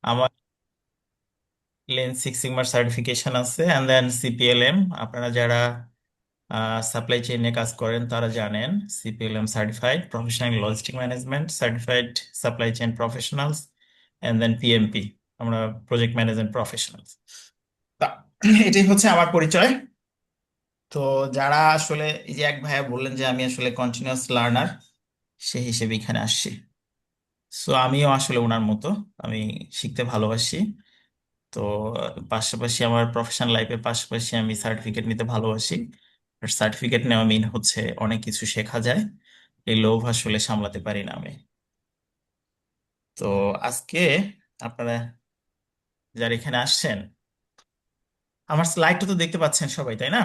আমার lean six সিগমার certification আছে, অ্যান্ড দেন সিপিএলএম। আপনারা যারা সাপ্লাই চেইনে কাজ করেন তারা জানেন, CPLM certified professional logistic management, certified supply chain professionals, and then PMP, আমরা প্রজেক্ট ম্যানেজমেন্ট প্রফেশনালস। এটাই হচ্ছে আমার পরিচয়। তো যারা আসলে, এই যে এক ভাইয়া বললেন যে আমি আসলে কন্টিনিউয়াস লার্নার, সেই হিসেবে এখানে আসছি। সো আমিও আসলে ওনার মতো, আমি শিখতে ভালোবাসি। তো পাশাপাশি আমার প্রফেশনাল লাইফের পাশাপাশি আমি সার্টিফিকেট নিতে ভালোবাসি। আর সার্টিফিকেট নেওয়া মিন হচ্ছে অনেক কিছু শেখা যায়। এই লোভ আসলে সামলাতে পারি না আমি। তো আজকে আপনারা যারা এখানে আসছেন, আমার স্লাইডটা তো দেখতে পাচ্ছেন সবাই, তাই না?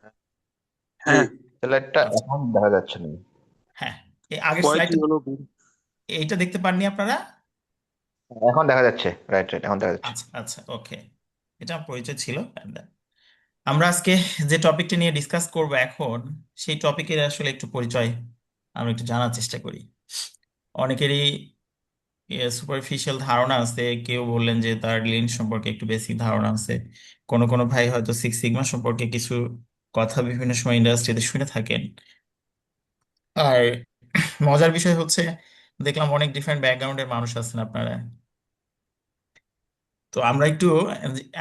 জি, হ্যাঁ। স্লাইডটা আচ্ছা। এখন দেখা যাচ্ছে না। হ্যাঁ, এই আগের কয়টি স্লাইডটা হলো? এইটা দেখতে পাননি আপনারা? এখন দেখা যাচ্ছে, রাইট রাইট, এখন দেখা যাচ্ছে। আচ্ছা আচ্ছা, ওকে। এটা আমার পরিচয় ছিল। And then আমরা আজকে যে টপিকটা নিয়ে ডিসকাস করব এখন, সেই টপিকের আসলে একটু পরিচয় আমরা একটু জানার চেষ্টা করি। অনেকেরই সুপারফিশিয়াল ধারণা আছে, কেউ বললেন যে তার লিন সম্পর্কে একটু বেসিক ধারণা আছে। কোনো কোনো ভাই হয়তো সিক্স সিগমা সম্পর্কে কিছু কথা বিভিন্ন সময় ইন্ডাস্ট্রিতে শুনে থাকেন। আর মজার বিষয় হচ্ছে, দেখলাম অনেক ডিফারেন্ট ব্যাকগ্রাউন্ডের মানুষ আছেন আপনারা। তো আমরা একটু,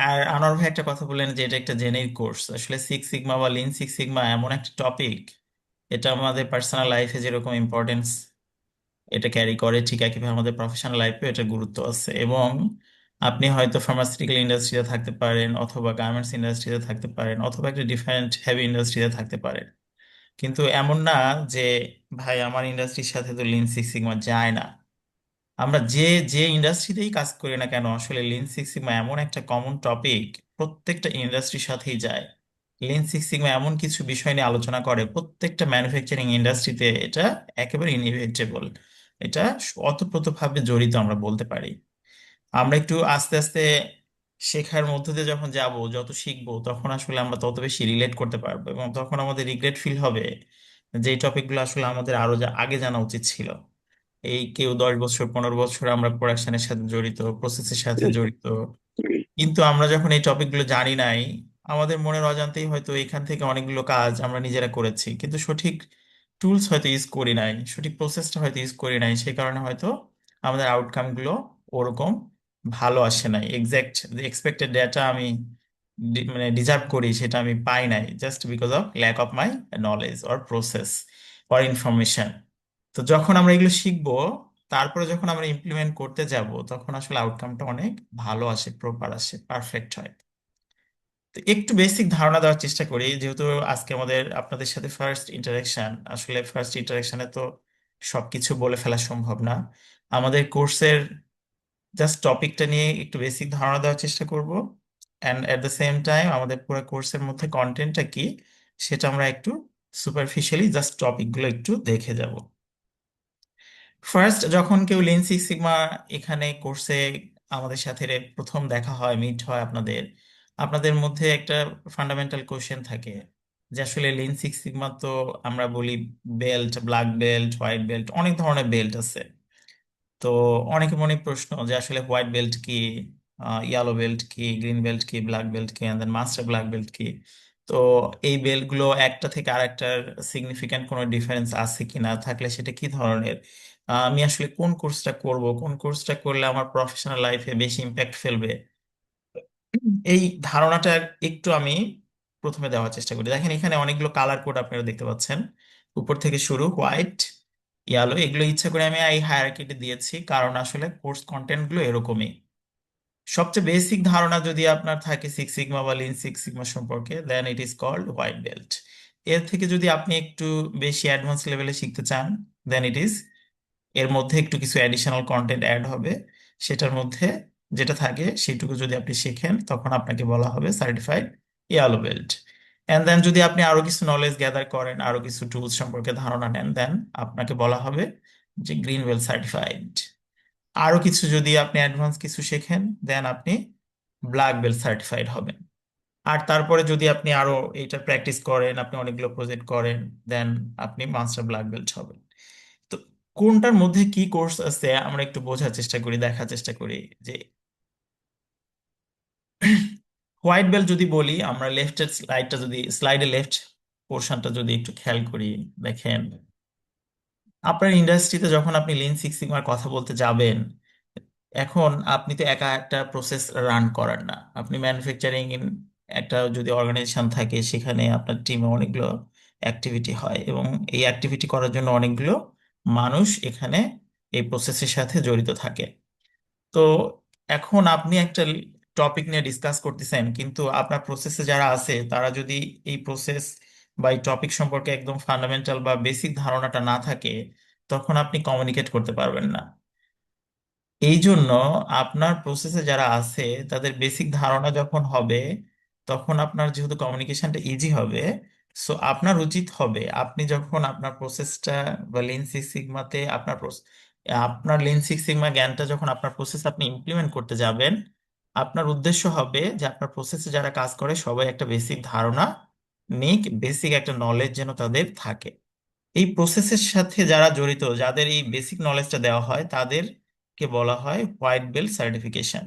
আর আনোয়ার ভাই একটা কথা বললেন যে এটা একটা জেনেরিক কোর্স। আসলে সিক্স সিগমা বা লিন সিক্স সিগমা এমন একটা টপিক, এটা আমাদের পার্সোনাল লাইফে যেরকম ইম্পর্টেন্স এটা ক্যারি করে, ঠিক একইভাবে আমাদের প্রফেশনাল লাইফে এটা গুরুত্ব আছে। এবং আপনি হয়তো ফার্মাসিউটিক্যাল ইন্ডাস্ট্রিতে থাকতে পারেন, অথবা গার্মেন্টস ইন্ডাস্ট্রিতে থাকতে পারেন, অথবা একটা ডিফারেন্ট হেভি ইন্ডাস্ট্রিতে থাকতে পারেন। কিন্তু এমন না যে ভাই আমার ইন্ডাস্ট্রির সাথে তো লিন সিক্স সিগমা যায় না। আমরা যে যে ইন্ডাস্ট্রিতেই কাজ করি না কেন, আসলে লিন সিক্স সিগমা এমন একটা কমন টপিক, প্রত্যেকটা ইন্ডাস্ট্রির সাথেই যায়। লিন সিক্স সিগমা এমন কিছু বিষয় নিয়ে আলোচনা করে, প্রত্যেকটা ম্যানুফ্যাকচারিং ইন্ডাস্ট্রিতে এটা একেবারে ইনএভিটেবল। এটা ওতপ্রোতভাবে জড়িত আমরা বলতে পারি। আমরা একটু আস্তে আস্তে শেখার মধ্য দিয়ে যখন যাব, যত শিখবো তখন আসলে আমরা তত বেশি রিলেট করতে পারবো, এবং তখন আমাদের রিগ্রেট ফিল হবে যে এই টপিকগুলো আসলে আমাদের আরো আগে জানা উচিত ছিল। এই কেউ 10 বছর 15 বছর আমরা প্রোডাকশনের সাথে জড়িত, প্রসেসের সাথে জড়িত, কিন্তু আমরা যখন এই টপিকগুলো জানি নাই, আমাদের মনের অজান্তেই হয়তো এখান থেকে অনেকগুলো কাজ আমরা নিজেরা করেছি, কিন্তু সঠিক টুলস হয়তো ইউজ করি নাই, সঠিক প্রসেসটা হয়তো ইউজ করি নাই, সেই কারণে হয়তো আমাদের আউটকাম গুলো ওরকম ভালো আসে নাই। এক্সাক্ট যে এক্সপেক্টেড ডেটা আমি মানে ডিজার্ভ করি সেটা আমি পাই নাই, just because of lack of my knowledge or process or information. তো যখন আমরা এগুলো শিখবো, তারপরে যখন আমরা ইমপ্লিমেন্ট করতে যাব, তখন আসলে আউটকামটা অনেক ভালো আসে, প্রপার আসে, পারফেক্ট হয়। তো একটু বেসিক ধারণা দেওয়ার চেষ্টা করি, যেহেতু আজকে আমাদের আপনাদের সাথে ফার্স্ট ইন্টারাকশন। আসলে ফার্স্ট ইন্টারাকশনে তো সবকিছু বলে ফেলা সম্ভব না। আমাদের কোর্সের জাস্ট টপিকটা নিয়ে একটু বেসিক ধারণা দেওয়ার চেষ্টা করব, and at the same time আমাদের পুরো কোর্সের মধ্যে কন্টেন্টটা কি সেটা আমরা একটু সুপারফিশিয়ালি জাস্ট টপিকগুলো একটু দেখে যাব। ফার্স্ট যখন কেউ লিন সিক্স সিগমা এখানে কোর্সে আমাদের সাথে প্রথম দেখা হয়, মিট হয় আপনাদের, আপনাদের মধ্যে একটা ফান্ডামেন্টাল কোশ্চেন থাকে যে আসলে লিন সিক্স সিগমা তো আমরা বলি belt, black belt, white belt, অনেক ধরনের বেল্ট আছে। তো অনেকে মনে প্রশ্ন যে আসলে হোয়াইট বেল্ট কি, ইয়েলো বেল্ট কি, গ্রিন বেল্ট কি, ব্ল্যাক বেল্ট কি, and then master black belt কি। তো এই বেল্ট গুলো একটা থেকে আরেকটার সিগনিফিক্যান্ট কোনো ডিফারেন্স আছে কিনা, থাকলে সেটা কি ধরনের, আমি আসলে কোন কোর্সটা করব, কোন কোর্সটা করলে আমার প্রফেশনাল লাইফে বেশি ইম্প্যাক্ট ফেলবে, এই ধারণাটা একটু আমি প্রথমে দেওয়ার চেষ্টা করি। দেখেন এখানে অনেকগুলো কালার কোড আপনারা দেখতে পাচ্ছেন, উপর থেকে শুরু হোয়াইট, ইয়ালো, এগুলো ইচ্ছা করে আমি এই হায়ারার্কিতে দিয়েছি, কারণ আসলে কোর্স কন্টেন্ট গুলো এরকমই। সবচেয়ে বেসিক ধারণা যদি আপনার থাকে সিক্স সিগমা বা লিন সিক্স সিগমা সম্পর্কে, then it is called white belt. এর থেকে যদি আপনি একটু বেশি অ্যাডভান্স লেভেলে শিখতে চান, দেন ইট ইজ, এর মধ্যে একটু কিছু অ্যাডিশনাল কন্টেন্ট অ্যাড হবে, সেটার মধ্যে যেটা থাকে সেটুকু যদি আপনি শেখেন, তখন আপনাকে বলা হবে certified yellow belt. And then যদি আপনি আরো কিছু নলেজ গ্যাদার করেন, আরো কিছু টুলস সম্পর্কে ধারণা নেন, দেন আপনাকে বলা হবে যে গ্রিন বেল্ট সার্টিফাইড। আরো কিছু যদি আপনি অ্যাডভান্স কিছু শেখেন, দেন আপনি ব্ল্যাক বেল্ট সার্টিফাইড হবেন। আর তারপরে যদি আপনি আরো এটা প্র্যাকটিস করেন, আপনি অনেকগুলো প্রজেক্ট করেন, দেন আপনি মাস্টার ব্ল্যাক বেল্ট হবেন। তো কোনটার মধ্যে কি কোর্স আছে আমরা একটু বোঝার চেষ্টা করি, দেখার চেষ্টা করি যে হোয়াইট বেল্ট যদি বলি আমরা, লেফটের স্লাইডটা যদি, স্লাইডে লেফট পোর্শনটা যদি একটু খেয়াল করি, দেখেন আপনার ইন্ডাস্ট্রিতে যখন আপনি লিন সিক্স সিগমার কথা বলতে যাবেন, এখন আপনি তো একা একটা প্রসেস রান করার না, আপনি ম্যানুফ্যাকচারিং একটা যদি অর্গানাইজেশন থাকে সেখানে আপনার টিমে অনেকগুলো অ্যাক্টিভিটি হয় এবং এই অ্যাক্টিভিটি করার জন্য অনেকগুলো মানুষ এখানে এই প্রসেসের সাথে জড়িত থাকে। তো এখন আপনি একটা টপিক নিয়ে ডিসকাস করতেছেন, কিন্তু আপনার প্রসেসে যারা আছে তারা যদি এই প্রসেস বা এই টপিক সম্পর্কে একদম ফান্ডামেন্টাল বা বেসিক ধারণাটা না থাকে, তখন আপনি কমিউনিকেট করতে পারবেন না। এই জন্য আপনার প্রসেসে যারা আছে তাদের বেসিক ধারণা যখন হবে, তখন আপনার যেহেতু কমিউনিকেশনটা ইজি হবে, সো আপনার উচিত হবে আপনি যখন আপনার প্রসেসটা বা লিন সিক্স সিগমাতে আপনার লিন সিক্স সিগমা জ্ঞানটা যখন আপনার প্রসেস আপনি ইমপ্লিমেন্ট করতে যাবেন, আপনার উদ্দেশ্য হবে যে আপনার প্রসেসে যারা কাজ করে সবাই একটা বেসিক ধারণা নিক, বেসিক একটা নলেজ যেন তাদের থাকে। এই প্রসেসের সাথে যারা জড়িত, যাদের এই বেসিক নলেজটা দেওয়া হয়, তাদেরকে বলা হয় হোয়াইট বেল্ট সার্টিফিকেশন।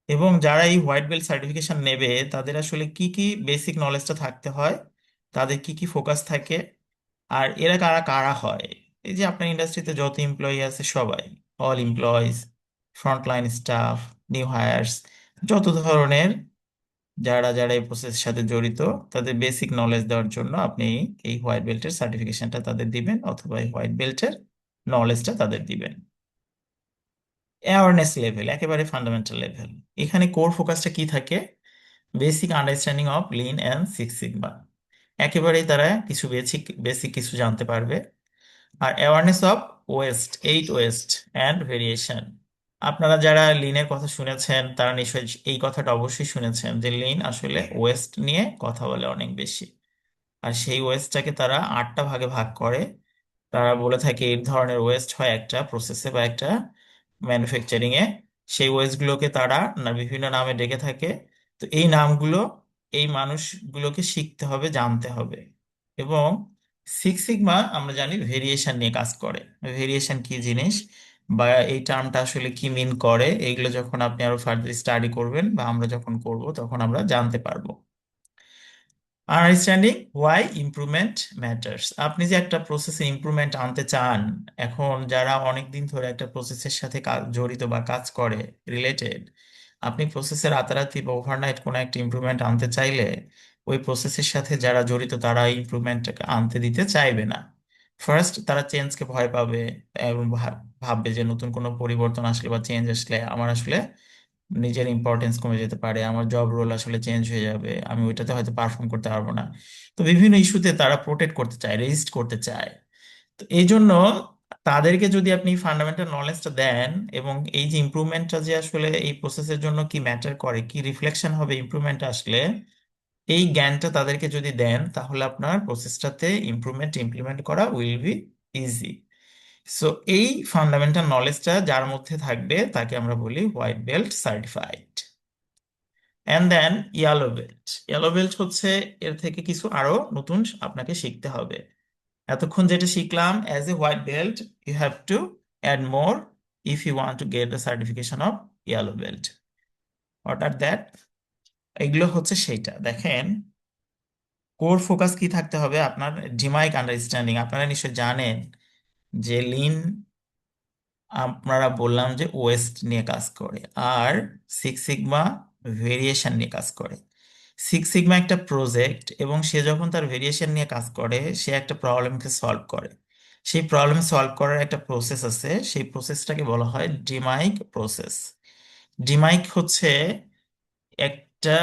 এবং যারা এই হোয়াইট বেল্ট সার্টিফিকেশন নেবে তাদের আসলে কি কি বেসিক নলেজটা থাকতে হয়, তাদের কি কি ফোকাস থাকে, আর এরা কারা কারা হয়। এই যে আপনার ইন্ডাস্ট্রিতে যত এমপ্লয়ি আছে সবাই, all employees, frontline staff, new hires, যত ধরনের যারা যারা এই প্রসেসের সাথে জড়িত, তাদের বেসিক নলেজ দেওয়ার জন্য আপনি এই হোয়াইট বেল্টের সার্টিফিকেশনটা তাদের দিবেন, অথবা এই হোয়াইট বেল্টের নলেজটা তাদের দিবেন। অ্যাওয়ারনেস লেভেল একেবারে ফান্ডামেন্টাল লেভেল, এখানে কোর ফোকাসটা কি থাকে? Basic understanding of lean and six sigma, একেবারেই তারা কিছু বেসিক বেসিক কিছু জানতে পারবে। আর awareness of waste, eight waste and variation. আপনারা যারা লিনের কথা শুনেছেন তারা নিশ্চয়ই এই কথাটা অবশ্যই শুনেছেন যে লিন আসলে ওয়েস্ট নিয়ে কথা বলে অনেক বেশি। আর সেই ওয়েস্টটাকে তারা আটটা ভাগে ভাগ করে। তারা বলে থাকে এই ধরনের ওয়েস্ট হয় একটা প্রসেসে বা একটা ম্যানুফ্যাকচারিং এ, সেই ওয়েস্ট গুলোকে তারা বিভিন্ন নামে ডেকে থাকে। তো এই নামগুলো এই মানুষগুলোকে শিখতে হবে, জানতে হবে। এবং সিক্স সিগমা আমরা জানি ভেরিয়েশন নিয়ে কাজ করে। ভেরিয়েশন কি জিনিস বা এই টার্মটা আসলে কি মিন করে, এগুলো যখন আপনি আরো ফার্দার স্টাডি করবেন বা আমরা যখন করব তখন আমরা জানতে পারবো। আন্ডারস্ট্যান্ডিং হোয়াই ইমপ্রুভমেন্ট ম্যাটার্স, আপনি যে একটা প্রসেসে ইমপ্রুভমেন্ট আনতে চান, এখন যারা অনেক দিন ধরে একটা প্রসেসের সাথে জড়িত বা কাজ করে, রিলেটেড, আপনি প্রসেসে রাতারাতি বা ওভারনাইট কোনো একটা ইমপ্রুভমেন্ট আনতে চাইলে ওই প্রসেসের সাথে যারা জড়িত তারা ইমপ্রুভমেন্টটাকে আনতে দিতে চাইবে না। ফার্স্ট তারা চেঞ্জকে ভয় পাবে এবং ভাববে যে নতুন কোনো পরিবর্তন আসলে বা চেঞ্জ আসলে আমার আসলে নিজের ইম্পর্টেন্স কমে যেতে পারে, আমার জব রোল আসলে চেঞ্জ হয়ে যাবে, আমি ওইটাতে হয়তো পারফর্ম করতে পারবো না। তো বিভিন্ন ইস্যুতে তারা প্রোটেক্ট করতে চায়, রেজিস্ট করতে চায়। তো এই জন্য তাদেরকে যদি আপনি ফান্ডামেন্টাল নলেজটা দেন এবং এই যে ইমপ্রুভমেন্টটা যে আসলে এই প্রসেসের জন্য কি ম্যাটার করে, কি রিফ্লেকশন হবে ইমপ্রুভমেন্ট আসলে, এই জ্ঞানটা তাদেরকে যদি দেন তাহলে আপনার প্রসেসটাতে ইমপ্রুভমেন্ট ইমপ্লিমেন্ট করা উইল বি ইজি। সো এই ফান্ডামেন্টাল নলেজটা যার মধ্যে থাকবে তাকে আমরা বলি white belt certified. And then yellow belt. Yellow belt হচ্ছে এর থেকে কিছু আরো নতুন আপনাকে শিখতে হবে। এতক্ষণ যেটা শিখলাম as a white belt, you have to add more if you want to get the certification of yellow belt. What are that? এগুলো হচ্ছে সেইটা দেখেন। কোর ফোকাস কি থাকতে হবে আপনার? ডিমাইক আন্ডারস্ট্যান্ডিং, আপনারা নিশ্চয় জানেন যে লিন আপনারা বললাম যে ওয়েস্ট নিয়ে কাজ করে, আর সিক্স সিগমা ভেরিয়েশন নিয়ে কাজ করে। সিক্স সিগমা একটা প্রজেক্ট এবং সে যখন তার ভেরিয়েশন নিয়ে কাজ করে সে একটা প্রবলেমকে সলভ করে। সেই প্রবলেম সলভ করার একটা প্রসেস আছে, সেই প্রসেসটাকে বলা হয় ডিমাইক প্রসেস। ডিমাইক হচ্ছে একটা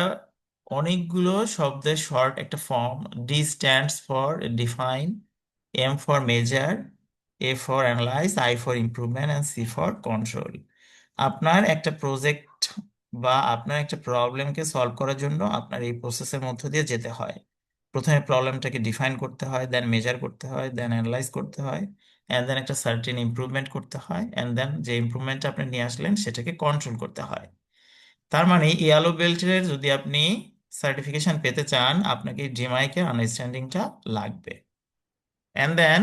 অনেকগুলো শব্দের শর্ট একটা form. D stands for define, M for measure, A for analyse, I for improvement and C for control. আপনার একটা প্রজেক্ট বা আপনার একটা প্রবলেমকে সলভ করার জন্য আপনার এই প্রসেসের মধ্য দিয়ে যেতে হয়। প্রথমে প্রবলেমটাকে ডিফাইন করতে হয়, দেন মেজার করতে হয়, দেন অ্যানালাইজ করতে হয়, অ্যান্ড দেন একটা সার্টেন ইমপ্রুভমেন্ট করতে হয়, অ্যান্ড দেন যে ইমপ্রুভমেন্টটা আপনি নিয়ে আসলেন সেটাকে কন্ট্রোল করতে হয়। তার মানে ইয়েলো বেল্টের যদি আপনি সার্টিফিকেশন পেতে চান আপনাকে জিএমআই কে আন্ডারস্ট্যান্ডিংটা লাগবে। এন্ড দেন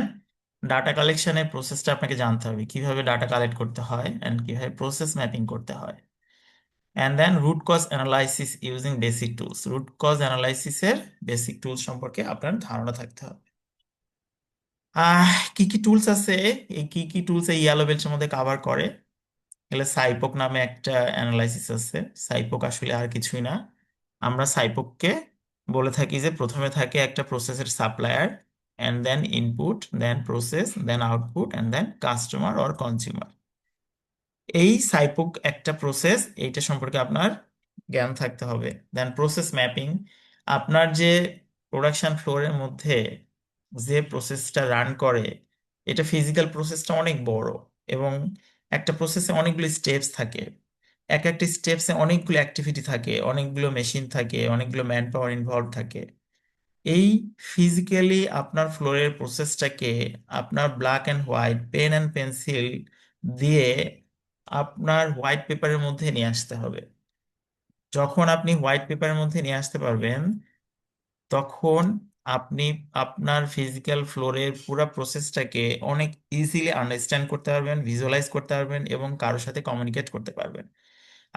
ডাটা কালেকশনের প্রসেসটা আপনাকে জানতে হবে, কিভাবে ডাটা কালেক্ট করতে হয় অ্যান্ড কিভাবে প্রসেস ম্যাপিং করতে হয়। And then root cause analysis using basic tools, root cause অ্যানালাইসিসের বেসিক টুলস সম্পর্কে আপনার ধারণা থাকতে হবে। কি কি টুলস আছে, এই কি কি টুলস এই ইয়েলো বেল্টের মধ্যে কাভার করে? এগুলো সাইপোক নামে একটা অ্যানালাইসিস আছে। সাইপোক আসলে আর কিছুই না, আমরা সাইপোককে বলে থাকি যে প্রথমে থাকে একটা প্রসেসের supplier, and then input, then process, then output, and then customer or consumer. এই সাইপোক একটা প্রসেস, এইটা সম্পর্কে আপনার জ্ঞান থাকতে হবে। দেন প্রসেস ম্যাপিং, আপনার যে প্রোডাকশন ফ্লোরের মধ্যে যে প্রসেসটা রান করে, এটা ফিজিক্যাল প্রসেসটা অনেক বড়, এবং একটা প্রসেসে অনেকগুলো স্টেপস থাকে, এক একটা স্টেপসে অনেকগুলো অ্যাক্টিভিটি থাকে, অনেকগুলো মেশিন থাকে, অনেকগুলো ম্যান পাওয়ার ইনভলভ থাকে। এই ফিজিক্যালি আপনার ফ্লোরের প্রসেসটাকে আপনার black and white pen and pencil দিয়ে আপনার হোয়াইট পেপারের মধ্যে নিয়ে আসতে হবে। যখন আপনি হোয়াইট পেপারের মধ্যে নিয়ে আসতে পারবেন, তখন আপনি আপনার ফিজিক্যাল ফ্লোরের পুরো প্রসেসটাকে অনেক ইজিলি আন্ডারস্ট্যান্ড করতে পারবেন, ভিজুয়ালাইজ করতে পারবেন, এবং কারোর সাথে কমিউনিকেট করতে পারবেন।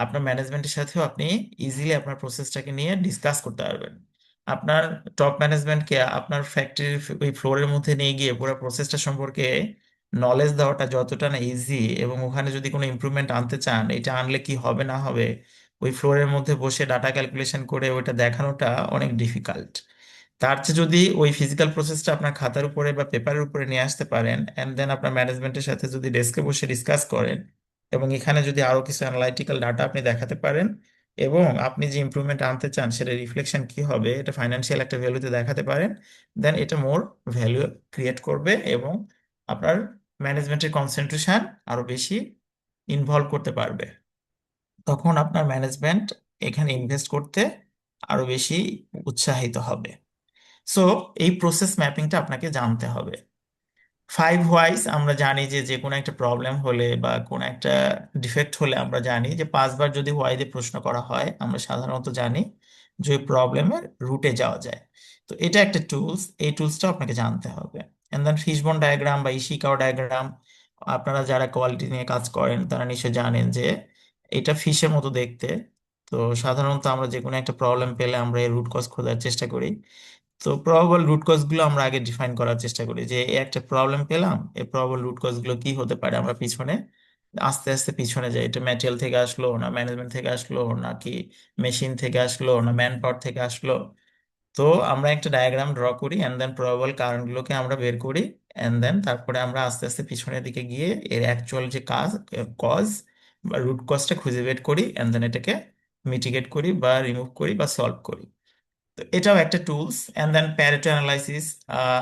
আপনার ম্যানেজমেন্টের সাথেও আপনি ইজিলি আপনার প্রসেসটাকে নিয়ে ডিসকাস করতে পারবেন। আপনার টপ ম্যানেজমেন্টকে আপনার ফ্যাক্টরির ওই ফ্লোরের মধ্যে নিয়ে গিয়ে পুরো প্রসেসটা সম্পর্কে নলেজ দেওয়াটা যতটা না ইজি, এবং ওখানে যদি কোনো ইমপ্রুভমেন্ট আনতে চান, এটা আনলে কি হবে না হবে, ওই ফ্লোরের মধ্যে বসে ডাটা ক্যালকুলেশন করে ওইটা দেখানোটা অনেক ডিফিকাল্ট। তার চেয়ে যদি ওই ফিজিক্যাল প্রসেসটা আপনার খাতার উপরে বা পেপারের উপরে নিয়ে আসতে পারেন, অ্যান্ড দেন আপনার ম্যানেজমেন্টের সাথে যদি ডেস্কে বসে ডিসকাস করেন, এবং এখানে যদি আরো কিছু অ্যানালাইটিক্যাল ডাটা আপনি দেখাতে পারেন, এবং আপনি যে ইমপ্রুভমেন্ট আনতে চান সেটা রিফ্লেকশন কি হবে এটা ফাইন্যান্সিয়াল একটা ভ্যালুতে দেখাতে পারেন, দেন এটা মোর ভ্যালু ক্রিয়েট করবে, এবং আপনার ম্যানেজমেন্টের কনসেন্ট্রেশন আরো বেশি ইনভলভ করতে পারবে। তখন আপনার ম্যানেজমেন্ট এখানে ইনভেস্ট করতে আরো বেশি উৎসাহিত হবে। সো এই প্রসেস ম্যাপিংটা আপনাকে জানতে হবে। ফাইভ হোয়াইস আমরা জানি যে যে কোনো একটা প্রবলেম হলে বা কোনো একটা ডিফেক্ট হলে আমরা জানি যে 5 বার যদি হোয়াই দিয়ে প্রশ্ন করা হয়, আমরা সাধারণত জানি যে প্রবলেমের রুটে যাওয়া যায়। তো এটা একটা টুলস, এই টুলসটা আপনাকে জানতে হবে। এন্ড দেন ফিশবোন ডায়াগ্রাম বা ইশিকাও ডায়াগ্রাম, আপনারা যারা কোয়ালিটি নিয়ে কাজ করেন তারা নিশ্চয়ই জানেন যে এটা ফিশের মতো দেখতে। তো সাধারণত আমরা যে কোনো একটা প্রবলেম পেলে আমরা এর রুট কজ খোঁজার চেষ্টা করি। তো প্রবাবল রুট কজ গুলো আমরা আগে ডিফাইন করার চেষ্টা করি যে এই একটা প্রবলেম পেলাম, এই প্রবাবল রুট কজ গুলো কি হতে পারে, আমরা পিছনে আস্তে আস্তে পিছনে যাই, এটা ম্যাটেরিয়াল থেকে আসলো না ম্যানেজমেন্ট থেকে আসলো নাকি মেশিন থেকে আসলো না ম্যান পাওয়ার থেকে আসলো। তো আমরা একটা ডায়াগ্রাম ড্র করি, এন্ড দেন প্রবাবল কারণগুলোকে আমরা বের করি, এন্ড দেন তারপরে আমরা আস্তে আস্তে পিছনের দিকে গিয়ে এর অ্যাকচুয়াল যে কজ বা রুট কজটা খুঁজে বের করি, এন্ড দেন এটাকে মিটিগেট করি বা রিমুভ করি বা সলভ করি। তো এটাও একটা tools. And then Pareto analysis,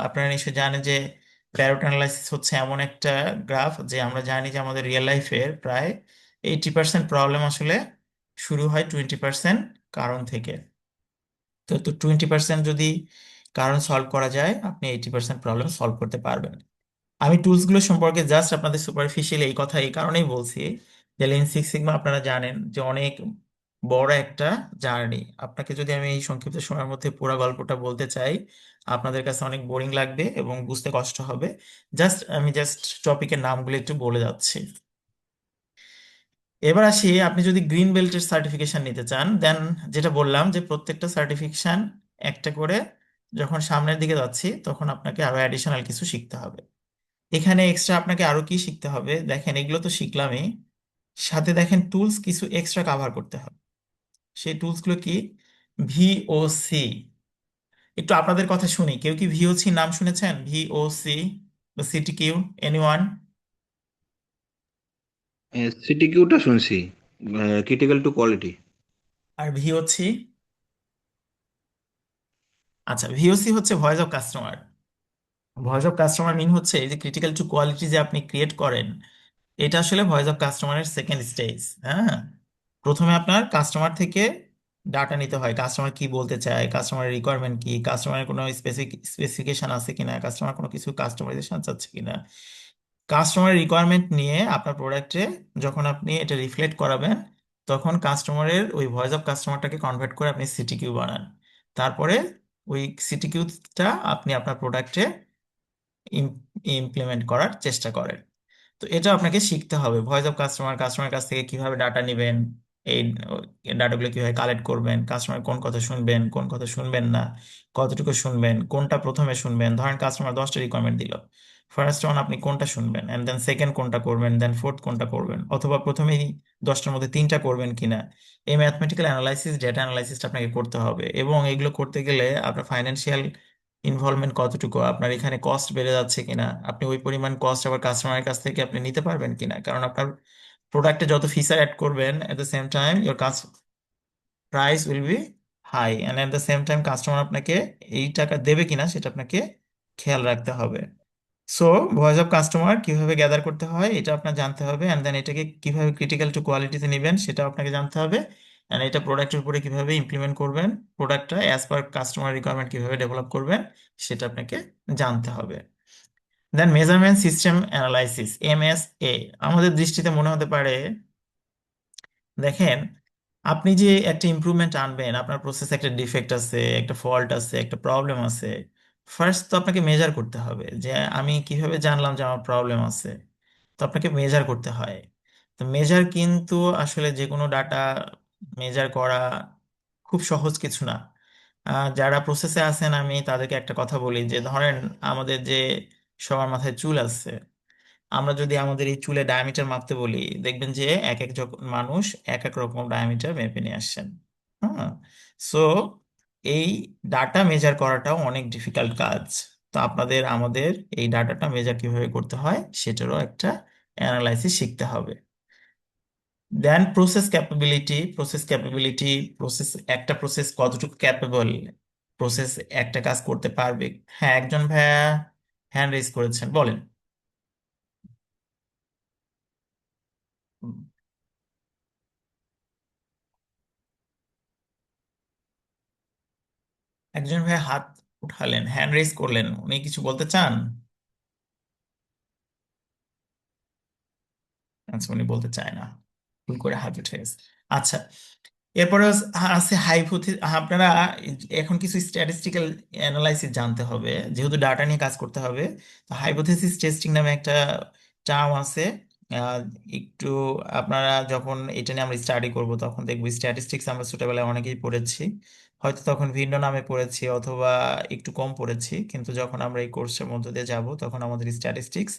আপনারা নিশ্চয়ই জানেন যে প্যারেটো অ্যানালাইসিস হচ্ছে এমন একটা গ্রাফ যে আমরা জানি যে আমাদের রিয়েল লাইফের প্রায় 80% প্রবলেম আসলে শুরু হয় 20% কারণ থেকে। তো তো 20% যদি কারণ সলভ করা যায়, আপনি 80% প্রবলেম সলভ করতে পারবেন। আমি টুলস গুলো সম্পর্কে জাস্ট আপনাদের সুপারফিশিয়াল এই কথা এই কারণেই বলছি যে লিন সিক্স সিগমা আপনারা জানেন যে অনেক বড় একটা জার্নি। আপনাকে যদি আমি এই সংক্ষিপ্ত সময়ের মধ্যে পুরো গল্পটা বলতে চাই, আপনাদের কাছে অনেক বোরিং লাগবে এবং বুঝতে কষ্ট হবে। আমি জাস্ট টপিকের নামগুলো একটু বলে যাচ্ছি। এবার আসি, আপনি যদি গ্রিন বেল্টের সার্টিফিকেশন নিতে চান, দেন যেটা বললাম যে প্রত্যেকটা সার্টিফিকেশন একটা করে, যখন সামনের দিকে যাচ্ছি তখন আপনাকে আরো অ্যাডিশনাল কিছু শিখতে হবে। এখানে এক্সট্রা আপনাকে আরো কি শিখতে হবে দেখেন, এগুলো তো শিখলামই, সাথে দেখেন টুলস কিছু এক্সট্রা কাভার করতে হবে। সেই টুলস গুলো কি? ভিওসি। একটু আপনাদের কথা শুনি, কেউ কি ভিওসি নাম শুনেছেন? ভিওসি বা সিটি কিউ, এনিওয়ান? সিটিকিউটা শুনছি, ক্রিটিক্যাল টু কোয়ালিটি। আর ভিওসি? আচ্ছা, ভিওসি হচ্ছে voice of customer. Voice of customer mean হচ্ছে এই যে ক্রিটিক্যাল টু কোয়ালিটি যে আপনি ক্রিয়েট করেন, এটা আসলে ভয়েস অফ কাস্টমারের সেকেন্ড স্টেজ। হ্যাঁ, প্রথমে আপনার কাস্টমার থেকে ডাটা নিতে হয়, কাস্টমার কি বলতে চায়, কাস্টমারের রিকোয়ারমেন্ট কি, কাস্টমারের কোনো স্পেসিফিকেশন আছে কিনা, কাস্টমার কোনো কিছু কাস্টমাইজেশন চাচ্ছে কিনা। কাস্টমার রিকোয়ারমেন্ট নিয়ে আপনার প্রোডাক্টে যখন আপনি এটা রিফ্লেক্ট করাবেন, তখন কাস্টমারের ওই ভয়েস অফ কাস্টমারটাকে কনভার্ট করে আপনি সিটিকিউ বানান। তারপরে ওই সিটিকিউটা আপনি আপনার প্রোডাক্টে ইমপ্লিমেন্ট করার চেষ্টা করেন। তো এটা আপনাকে শিখতে হবে, ভয়েস অফ কাস্টমার, কাস্টমার কাছ থেকে কিভাবে ডাটা নেবেন, এই ডাটাগুলো কিভাবে কালেক্ট করবেন, কাস্টমার কোন কথা শুনবেন কোন কথা শুনবেন না, কতটুকু শুনবেন, কোনটা প্রথমে শুনবেন। ধরেন কাস্টমার 10টা রিকোয়ারমেন্ট দিল, ফার্স্ট ওয়ান আপনি কোনটা শুনবেন, এন্ড দেন সেকেন্ড কোনটা করবেন, দেন ফোর্থ কোনটা করবেন, অথবা প্রথমেই 10টার মধ্যে 3টা করবেন কিনা। এই ম্যাথমেটিক্যাল অ্যানালাইসিস, ডেটা অ্যানালাইসিসটা আপনাকে করতে হবে, এবং এগুলো করতে গেলে আপনার ফাইন্যান্সিয়াল ইনভলভমেন্ট কতটুকু, আপনার এখানে কস্ট বেড়ে যাচ্ছে কিনা, আপনি ওই পরিমাণ কস্ট আবার কাস্টমারের কাছ থেকে আপনি নিতে পারবেন কিনা। কারণ আপনার প্রোডাক্টে যত ফিচার অ্যাড করবেন, at the same time your price will be high, and at the same time customer আপনাকে এই টাকা দেবে কিনা সেটা আপনাকে খেয়াল রাখতে হবে। সো ভয়েস অফ কাস্টমার কিভাবে গ্যাদার করতে হয় এটা আপনার জানতে হবে, অ্যান্ড দেন এটাকে কিভাবে ক্রিটিক্যাল টু কোয়ালিটিতে নেবেন সেটাও আপনাকে জানতে হবে, অ্যান্ড এটা প্রোডাক্টের উপরে কিভাবে ইমপ্লিমেন্ট করবেন, প্রোডাক্টটা অ্যাজ পার কাস্টমার রিকোয়ারমেন্ট কিভাবে ডেভেলপ করবেন সেটা আপনাকে জানতে হবে। দেন মেজারমেন্ট সিস্টেম অ্যানালাইসিস, MSA। আমাদের দৃষ্টিতে মনে হতে পারে, দেখেন, আপনি যে একটা ইমপ্রুভমেন্ট আনবেন, আপনার প্রসেসে একটা ডিফেক্ট আছে, একটা ফল্ট আছে, একটা প্রবলেম আছে, ফার্স্ট তো আপনাকে মেজার করতে হবে যে আমি কিভাবে জানলাম যে আমার প্রবলেম আছে। তো আপনাকে মেজার করতে হয়। তো মেজার কিন্তু আসলে যে কোনো ডাটা মেজার করা খুব সহজ কিছু না। যারা প্রসেসে আছেন আমি তাদেরকে একটা কথা বলি যে ধরেন আমাদের যে সবার মাথায় চুল আছে, আমরা যদি আমাদের এই চুলের ডায়ামিটার মাপতে বলি, দেখবেন যে এক এক মানুষ এক এক রকম ডায়ামিটার মেপে নিয়ে আসছেন। হ্যাঁ। সো এই ডাটা মেজার করাটাও অনেক ডিফিকাল্ট কাজ। তো আপনাদের আমাদের এই ডাটাটা মেজার কিভাবে করতে হয় সেটারও একটা অ্যানালাইসিস শিখতে হবে। দেন প্রসেস ক্যাপাবিলিটি, প্রসেস, একটা প্রসেস কতটুকু ক্যাপেবল, প্রসেস একটা কাজ করতে পারবে। হ্যাঁ, একজন ভাইয়া হ্যান্ড রেজ করেছেন, বলেন। একজন ভাই হাত উঠালেন, হ্যান্ড রেজ করলেন, উনি কিছু বলতে চান? আচ্ছা, উনি বলতে চায় না, ভুল করে হাত উঠে গেছে। আচ্ছা, এরপরে আছে হাইপোথিস। আপনারা এখন কিছু স্ট্যাটিস্টিক্যাল অ্যানালাইসিস জানতে হবে, যেহেতু ডাটা নিয়ে কাজ করতে হবে। তো হাইপোথিসিস টেস্টিং নামে একটা টার্ম আছে। আহ, একটু আপনারা যখন এটা নিয়ে আমরা স্টাডি করব তখন দেখবো, স্ট্যাটিস্টিক্স আমরা ছোটবেলায় অনেকেই পড়েছি, হয়তো তখন ভিন্ন নামে পড়েছি অথবা একটু কম পড়েছি, কিন্তু যখন আমরা এই কোর্সের মধ্য দিয়ে যাব তখন আমাদের স্ট্যাটিস্টিক্স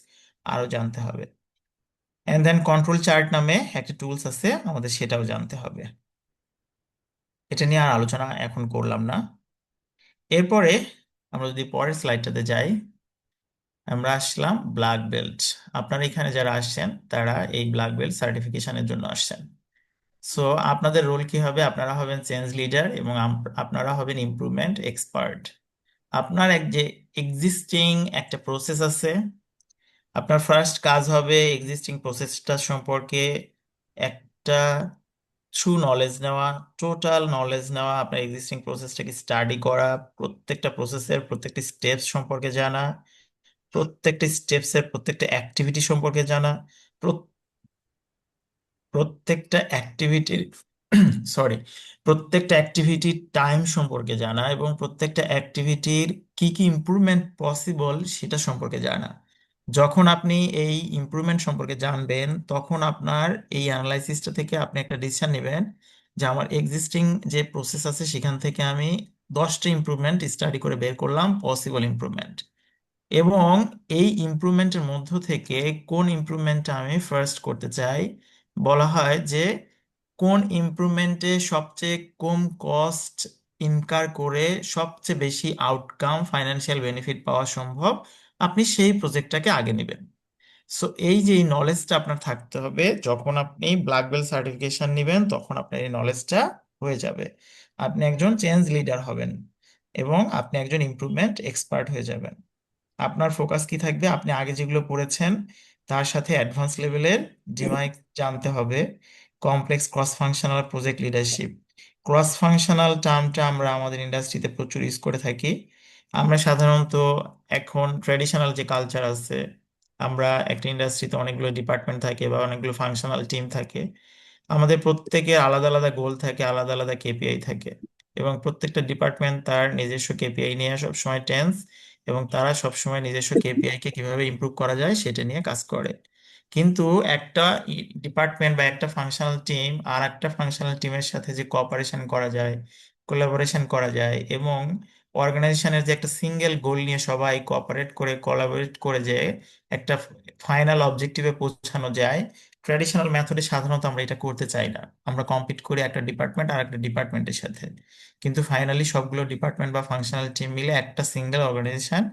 আরো জানতে হবে। এন্ড দেন কন্ট্রোল চার্ট নামে একটা টুলস আছে, আমাদের সেটাও জানতে হবে। এটা নিয়ে আর আলোচনা এখন করলাম না। এরপরে আমরা যদি পরের স্লাইডটাতে যাই, আমরা আসলাম ব্ল্যাক বেল্ট। আপনারা এখানে যারা আসছেন তারা এই ব্ল্যাক বেল্ট সার্টিফিকেশনের জন্য আসছেন। সো আপনাদের রোল কি হবে, আপনারা হবেন চেঞ্জ লিডার এবং আপনারা হবেন ইমপ্রুভমেন্ট এক্সপার্ট। আপনার এক যে এক্সিস্টিং একটা প্রসেস আছে, আপনার ফার্স্ট কাজ হবে এক্সিস্টিং প্রসেসটা সম্পর্কে একটা ট্রু নলেজ নেওয়া, টোটাল নলেজ নেওয়া, আপনার এক্সিস্টিং প্রসেসটাকে স্টাডি করা, প্রত্যেকটা প্রসেসের প্রত্যেকটি স্টেপস সম্পর্কে জানা, প্রত্যেকটি স্টেপসের প্রত্যেকটা অ্যাক্টিভিটি সম্পর্কে জানা, প্রত্যেকটা অ্যাক্টিভিটির সরি প্রত্যেকটা অ্যাক্টিভিটির টাইম সম্পর্কে জানা, এবং প্রত্যেকটা অ্যাক্টিভিটির কি কি ইমপ্রুভমেন্ট পসিবল সেটা সম্পর্কে জানা। যখন আপনি এই ইমপ্রুভমেন্ট সম্পর্কে জানবেন তখন আপনার এই অ্যানালাইসিসটা থেকে আপনি একটা ডিসিশন নেবেন যে আমার এক্সিস্টিং যে প্রসেস আছে সেখান থেকে আমি 10টা ইমপ্রুভমেন্ট স্টাডি করে বের করলাম, পসিবল ইমপ্রুভমেন্ট, এবং এই ইমপ্রুভমেন্টের মধ্য থেকে কোন ইমপ্রুভমেন্টটা আমি ফার্স্ট করতে চাই। বলা হয় যে কোন ইমপ্রুভমেন্টে সবচেয়ে কম কস্ট ইনকার করে সবচেয়ে বেশি আউটকাম, ফাইন্যান্সিয়াল বেনিফিট পাওয়া সম্ভব, আপনি সেই প্রজেক্টটাকে আগে নেবেন। সো এই যে এই নলেজটা আপনার থাকতে হবে, যখন আপনি ব্ল্যাক বেল্ট সার্টিফিকেশন নেবেন তখন আপনার এই নলেজটা হয়ে যাবে, আপনি একজন চেঞ্জ লিডার হবেন এবং আপনি একজন ইমপ্রুভমেন্ট এক্সপার্ট হয়ে যাবেন। আপনার ফোকাস কি থাকবে, আপনি আগে যেগুলো পড়েছেন তার সাথে অ্যাডভান্স লেভেলের ডিমাই জানতে হবে, complex cross functional project leadership. Cross functional টার্মটা আমরা আমাদের ইন্ডাস্ট্রিতে প্রচুর ইউজ করে থাকি। আমরা সাধারণত এখন ট্র্যাডিশনাল যে কালচার আছে, আমরা একটা ইন্ডাস্ট্রিতে অনেকগুলো ডিপার্টমেন্ট থাকে বা অনেকগুলো ফাংশনাল টিম থাকে, আমাদের প্রত্যেকের আলাদা আলাদা গোল থাকে, আলাদা আলাদা কেপিআই থাকে, এবং প্রত্যেকটা ডিপার্টমেন্ট তার নিজস্ব কেপিআই নিয়ে সবসময় টেন্স এবং তারা সবসময় নিজস্ব কেপিআই কে কিভাবে ইমপ্রুভ করা যায় সেটা নিয়ে কাজ করে। কিন্তু একটা ডিপার্টমেন্ট বা একটা ফাংশনাল টিম আর একটা ফাংশনাল টিমের সাথে যে কোঅপারেশন করা যায়, কোলাবোরেশন করা যায়, এবং অর্গানাইজেশনের যে একটা সিঙ্গেল গোল নিয়ে সবাই কোঅপারেট করে কোলাবোরেট করে যে একটা ফাইনাল অবজেক্টিভে পৌঁছানো যায়, ট্র্যাডিশনাল মেথডে সাধারণত আমরা এটা করতে চাই না। আমরা কম্পিট করি একটা ডিপার্টমেন্ট আর একটা ডিপার্টমেন্টের সাথে, কিন্তু ফাইনালি সবগুলো ডিপার্টমেন্ট বা ফাংশনাল টিম মিলে একটা সিঙ্গেল অর্গানাইজেশন,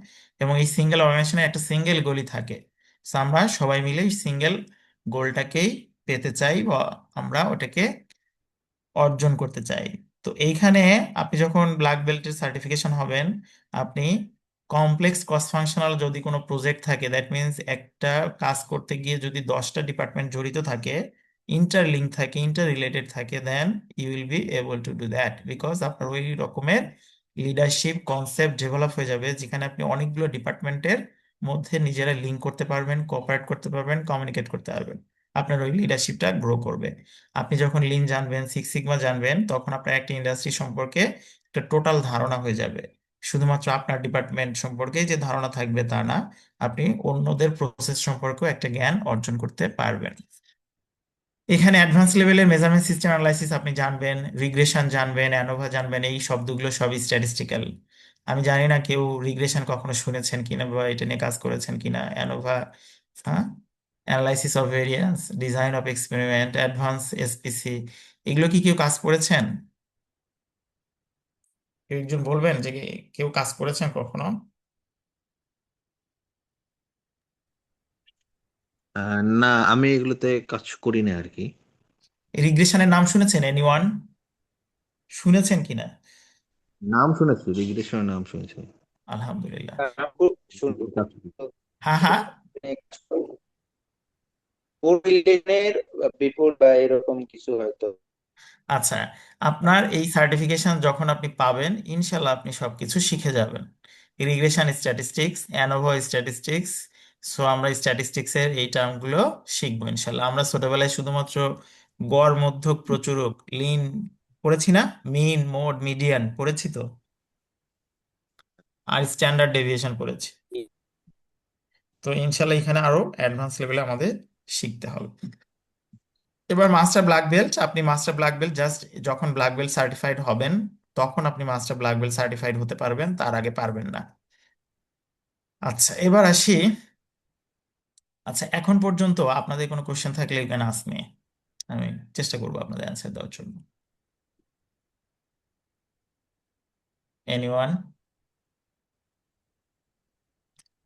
এবং এই সিঙ্গেল অর্গানাইজেশনে একটা সিঙ্গেল গোলই থাকে। So, আমরা সবাই মিলে এই সিঙ্গেল গোলটাকেই পেতে চাই, বা আমরা ওটাকে অর্জন করতে চাই। তো এইখানে আপনি যখন ব্ল্যাক বেল্টের সার্টিফিকেশন হবেন, আপনি কমপ্লেক্স ক্রস ফাংশনাল যদি কোনো প্রজেক্ট থাকে, দ্যাট মিন্স একটা কাজ করতে গিয়ে যদি 10টা ডিপার্টমেন্ট জড়িত থাকে, ইন্টারলিঙ্ক থাকে, ইন্টার রিলেটেড থাকে, then you will be able to do that, because আপনার ওই রকমের লিডারশিপ কনসেপ্ট ডেভেলপ হয়ে যাবে যেখানে আপনি অনেকগুলো ডিপার্টমেন্টের মধ্যে নিজেরা লিঙ্ক করতে পারবেন, কোঅপারেট করতে পারবেন, কমিউনিকেট করতে পারবেন। আপনার ওই লিডারশিপটা গ্রো করবে। আপনি যখন লিন জানবেন, সিক্স সিগমা জানবেন, তখন আপনার একটা ইন্ডাস্ট্রি সম্পর্কে একটা টোটাল ধারণা হয়ে যাবে। শুধুমাত্র আপনার ডিপার্টমেন্ট সম্পর্কে যে ধারণা থাকবে তা না, আপনি অন্যদের প্রসেস সম্পর্কেও একটা জ্ঞান অর্জন করতে পারবেন। এখানে অ্যাডভান্স লেভেলের মেজারমেন্ট সিস্টেম অ্যানালাইসিস আপনি জানবেন, রিগ্রেশন জানবেন, অ্যানোভা জানবেন, এই শব্দগুলো সবই স্ট্যাটিস্টিক্যাল। আমি জানি না কেউ রিগ্রেশন কখনো শুনেছেন কিনা বা এটা নিয়ে কাজ করেছেন কিনা। অ্যানোভা, হ্যাঁ, analysis of variance, design of experiment, advance SPC, এগুলো কি কেউ কাজ করেছেন? কেউ একজন বলবেন যে কেউ কাজ করেছেন কখনো? না, আমি এগুলোতে কাজ করি না আর কি। রিগ্রেশনের নাম শুনেছেন? এনিওয়ান শুনেছেন কিনা? নাম শুনেছি, রিগ্রেশনের নাম শুনেছি। আলহামদুলিল্লাহ। খুব সুন্দর। হ্যাঁ, হ্যাঁ। কোরিলেনের বিপুল বা এরকম কিছু হয়তো। আচ্ছা, আপনার এই সার্টিফিকেশন যখন আপনি পাবেন, ইনশাল্লাহ আপনি সবকিছু শিখে যাবেন। Irrigation statistics, ANOVA statistics, so আমরা স্ট্যাটিস্টিক্স এর এই টার্মগুলো শিখবো ইনশাল্লাহ। আমরা ছোটবেলায় শুধুমাত্র গড়, মধ্যক, প্রচুরক, লিন পড়েছি না? মিন, মোড, মিডিয়ান পড়েছি তো, আর স্ট্যান্ডার্ড ডেভিয়েশন পড়েছি। তো ইনশাল্লাহ এখানে আরো অ্যাডভান্স লেভেলে আমাদের শিখতে হবে। এবার মাস্টার ব্ল্যাক বেল্ট, আপনি মাস্টার ব্ল্যাক বেল্ট জাস্ট যখন ব্ল্যাক বেল্ট সার্টিফাইড হবেন তখন আপনি মাস্টার ব্ল্যাক বেল্ট সার্টিফাইড হতে পারবেন, তার আগে পারবেন না। আচ্ছা, এবার আসি। আচ্ছা, এখন পর্যন্ত আপনাদের কোনো কোশ্চেন থাকলে এখানে আস মি, আমি চেষ্টা করবো আপনাদের অ্যান্সার দেওয়ার জন্য। এনিওয়ান?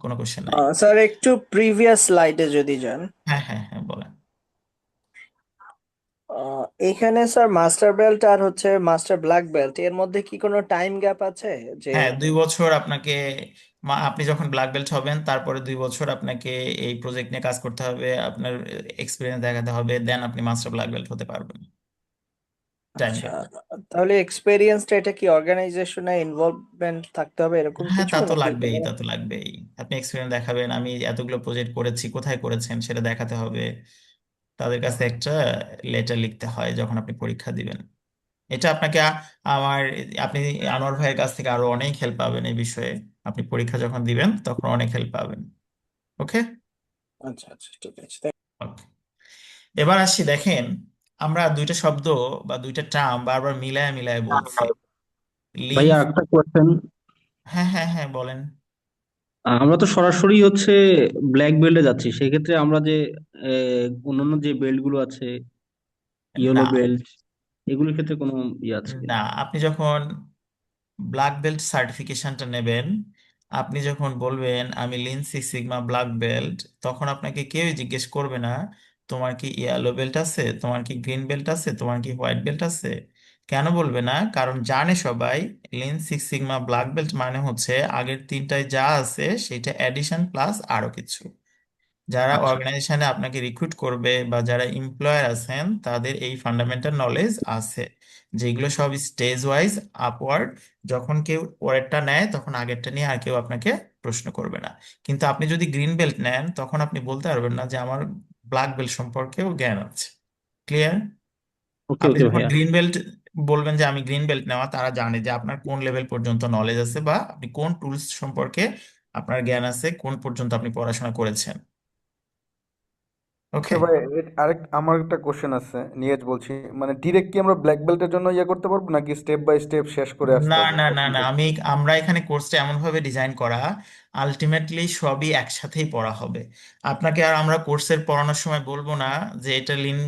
কোনো কোশ্চেন নাই? স্যার একটু প্রিভিয়াস স্লাইডে যদি যান। হ্যাঁ, হ্যাঁ, হ্যাঁ, বলেন। এখানে স্যার মাস্টার বেল্ট আর হচ্ছে মাস্টার ব্ল্যাক বেল্ট এর মধ্যে কি কোনো টাইম গ্যাপ আছে? যে হ্যাঁ, 2 বছর আপনাকে, আপনি যখন ব্ল্যাক বেল্ট হবেন তারপরে 2 বছর আপনাকে এই প্রজেক্ট নিয়ে কাজ করতে হবে, আপনার এক্সপিরিয়েন্স দেখাতে হবে, দেন আপনি মাস্টার ব্ল্যাক বেল্ট হতে পারবেন। টাইম আচ্ছা, গ্যাপ। তাহলে এক্সপেরিয়েন্সটা এটা কি অর্গানাইজেশনে ইনভলভমেন্ট থাকতে হবে এরকম হ্যাঁ, কিছু তা তো নাকি লাগবেই, কোনো? তা তো লাগবেই। আপনি এক্সপিরিয়েন্স দেখাবেন, আমি এতগুলো প্রজেক্ট করেছি, কোথায় করেছেন সেটা দেখাতে হবে। তাদের কাছে একটা লেটার লিখতে হয় যখন আপনি পরীক্ষা দিবেন। এটা আপনাকে আমার, আপনি আনোয়ার ভাইয়ের কাছ থেকে আরো অনেক হেল্প পাবেন এই বিষয়ে। আপনি পরীক্ষা যখন দিবেন তখন অনেক হেল্প পাবেন। ওকে। আচ্ছা আচ্ছা, ঠিক আছে। ওকে, এবার আসি। দেখেন, আমরা দুইটা শব্দ বা দুইটা টার্ম বারবার মিলায় মিলায় বলছি। লিন। ভাইয়া একটা কোয়েশ্চেন। হ্যাঁ, হ্যাঁ, হ্যাঁ, বলেন। আমরা তো সরাসরি হচ্ছে ব্ল্যাক বেল্টে যাচ্ছি, সেক্ষেত্রে আমরা যে অন্যান্য যে বেল্ট গুলো আছে, ইয়েলো না, বেল্ট, এগুলোর ক্ষেত্রে কোনো ইয়ে আছে না, কিনা? আপনি যখন ব্ল্যাক বেল্ট সার্টিফিকেশনটা নেবেন, আপনি যখন বলবেন আমি lean six sigma black belt, তখন আপনাকে কেউই জিজ্ঞেস করবে না তোমার কি ইয়েলো বেল্ট আছে, তোমার কি গ্রিন বেল্ট আছে, তোমার কি হোয়াইট বেল্ট আছে। কেন বলবে না? কারণ জানে সবাই lean six sigma black belt মানে হচ্ছে আগের তিনটায় যা আছে সেটা অ্যাডিশন প্লাস আরো কিছু। যারা আচ্ছা। অর্গানাইজেশনে আপনাকে রিক্রুট করবে বা যারা এমপ্লয়ার আছেন তাদের এই ফান্ডামেন্টাল নলেজ আছে, যেগুলো সব স্টেজ ওয়াইজ আপওয়ার্ড। যখন কেউ পরেরটা নেয় তখন আগেরটা নিয়ে আর কেউ আপনাকে প্রশ্ন করবে না। কিন্তু আপনি যদি গ্রিন বেল্ট নেন তখন আপনি বলতে পারবেন না যে আমার ব্ল্যাক বেল্ট সম্পর্কেও জ্ঞান আছে। ক্লিয়ার? ওকে আপনি ওকে যখন ভাইয়া। গ্রিন বেল্ট বলবেন যে আমি গ্রিন বেল্ট নেওয়া, তারা জানে যে আপনার কোন লেভেল পর্যন্ত নলেজ আছে বা আপনি কোন টুলস সম্পর্কে আপনার জ্ঞান আছে কোন পর্যন্ত আপনি পড়াশোনা করেছেন। ওকে। আচ্ছা ভাই, আমার একটা কোশ্চেন আছে, নিয়ত বলছি। মানে ডিরেক্ট কি আমরা ব্ল্যাক বেল্টের জন্য ইয়ে করতে পারবো, নাকি স্টেপ বাই স্টেপ শেষ করে না আসতে হবে না না প্রথম না, থেকে? আমরা এখানে কোর্সটা এমন ভাবে ডিজাইন করা, আলটিমেটলি সবই একসাথেই পড়া হবে। আপনাকে আর আমরা কোর্সের পড়ানোর সময় বলবো না যে এটা লিন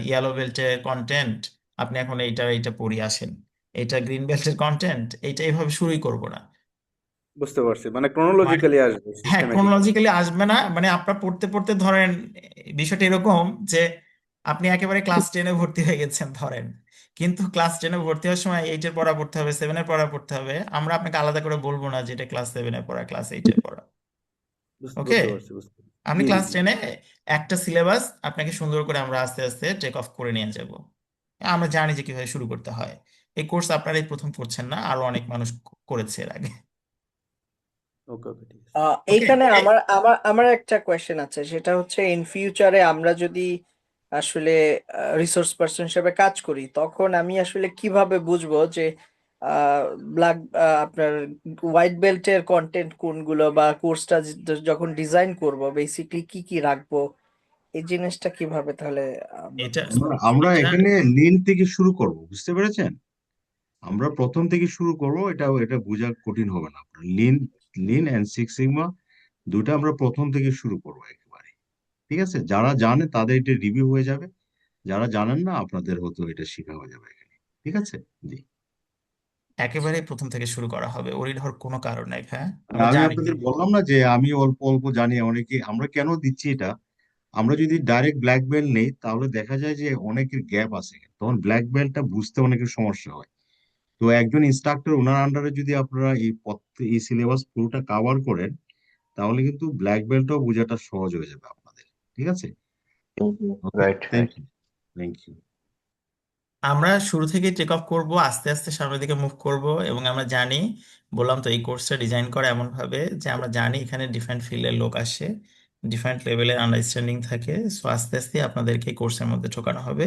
ইয়েলো বেল্টের কন্টেন্ট, আপনি এখন এইটা পড়ে আসেন, এটা গ্রিন বেল্টের কন্টেন্ট, এইটা এইভাবে শুরুই করব না। বুঝতে পারছি, মানে মানে ক্রোনোলজিক্যালি আসবে, হ্যাঁ, সিস্টেমেটিক। ক্রোনোলজিক্যালি আসবে না, মানে আপনার পড়তে পড়তে ধরেন বিষয়টা এরকম যে আপনি একেবারে ক্লাস 10-এ ভর্তি হয়ে গেছেন ধরেন, কিন্তু ক্লাস 10-এ ভর্তি হওয়ার সময় এইটের পড়া পড়তে হবে, সেভেনের পড়া পড়তে হবে, আমরা আপনাকে আলাদা করে বলবো না যে এটা ক্লাস 7-এ পড়া, ক্লাস 8-এ পড়া। ওকে। বুঝতে পারছি, বুঝতে পারছি। আপনি জি জি জি। ক্লাস 10-এ একটা সিলেবাস আপনাকে সুন্দর করে আমরা আস্তে আস্তে টেক অফ করে নিয়ে যাব। আমরা জানি যে কিভাবে শুরু করতে হয়। এই কোর্স আপনারা এই প্রথম করছেন না, আরো অনেক মানুষ করেছে এর আগে। ওকে ওকে, ঠিক আছে। ওকে। এইখানে আমার একটা কোয়েশ্চেন আছে, সেটা হচ্ছে ইন ফিউচারে আমরা যদি আসলে রিসোর্স পার্সন হিসেবে কাজ করি, তখন আমি আসলে কিভাবে বুঝবো যে ব্ল্যাক আপনার হোয়াইট বেল্টের কন্টেন্ট কোনগুলো, বা কোর্সটা যখন ডিজাইন করব বেসিকলি কি কি রাখবো, এই জিনিসটা কিভাবে তাহলে আমরা এটা বুঝতে আমরা পারবো? আমরা এটা এখানে লিন থেকে শুরু করব, বুঝতে পেরেছেন? আমরা প্রথম থেকে শুরু করব, এটা এটা বোঝা কঠিন হবে না আপনার। Lean lean and six sigma দুটো আমরা প্রথম থেকে শুরু করবো একেবারে। ঠিক আছে, যারা জানে তাদের এটা রিভিউ হয়ে যাবে, যারা জানেন না আপনাদের হয়তো এটা শেখা হয়ে যাবে এখানে। ঠিক আছে। জি। একেবারে প্রথম থেকে শুরু করা হবে, ওরিড হওয়ার কোনো কারণ নাই। হ্যাঁ, মানে আমরা আমি জানি যে আপনাদের বললাম না যে আমি অল্প অল্প জানি, অনেকে আমরা কেন দিচ্ছি এটা। আমরা যদি ডাইরেক্ট ব্ল্যাক বেল্ট নেই তাহলে দেখা যায় যে অনেকের গ্যাপ আছে, তখন ব্ল্যাক বেল্টটা বুঝতে অনেকের সমস্যা হয়। তো একজন ইনস্ট্রাক্টর ওনার আন্ডারে যদি আপনারা এই সিলেবাস পুরোটা কভার করেন, তাহলে কিন্তু ব্ল্যাক বেল্টও বোঝাটা সহজ হয়ে যাবে আপনাদের। ঠিক আছে। Okay, right thank right. You. Thank you. আমরা শুরু থেকে টেক অফ করব, আস্তে আস্তে সামনের দিকে মুভ করব। এবং আমরা জানি, বললাম তো এই কোর্সটা ডিজাইন করা এমন ভাবে যে আমরা জানি এখানে ডিফারেন্ট ফিল্ডের লোক আসে, ডিফারেন্ট লেভেলের আন্ডারস্ট্যান্ডিং থাকে। সো আস্তে আস্তে আপনাদেরকে এই কোর্সের মধ্যে ঢোকানো হবে।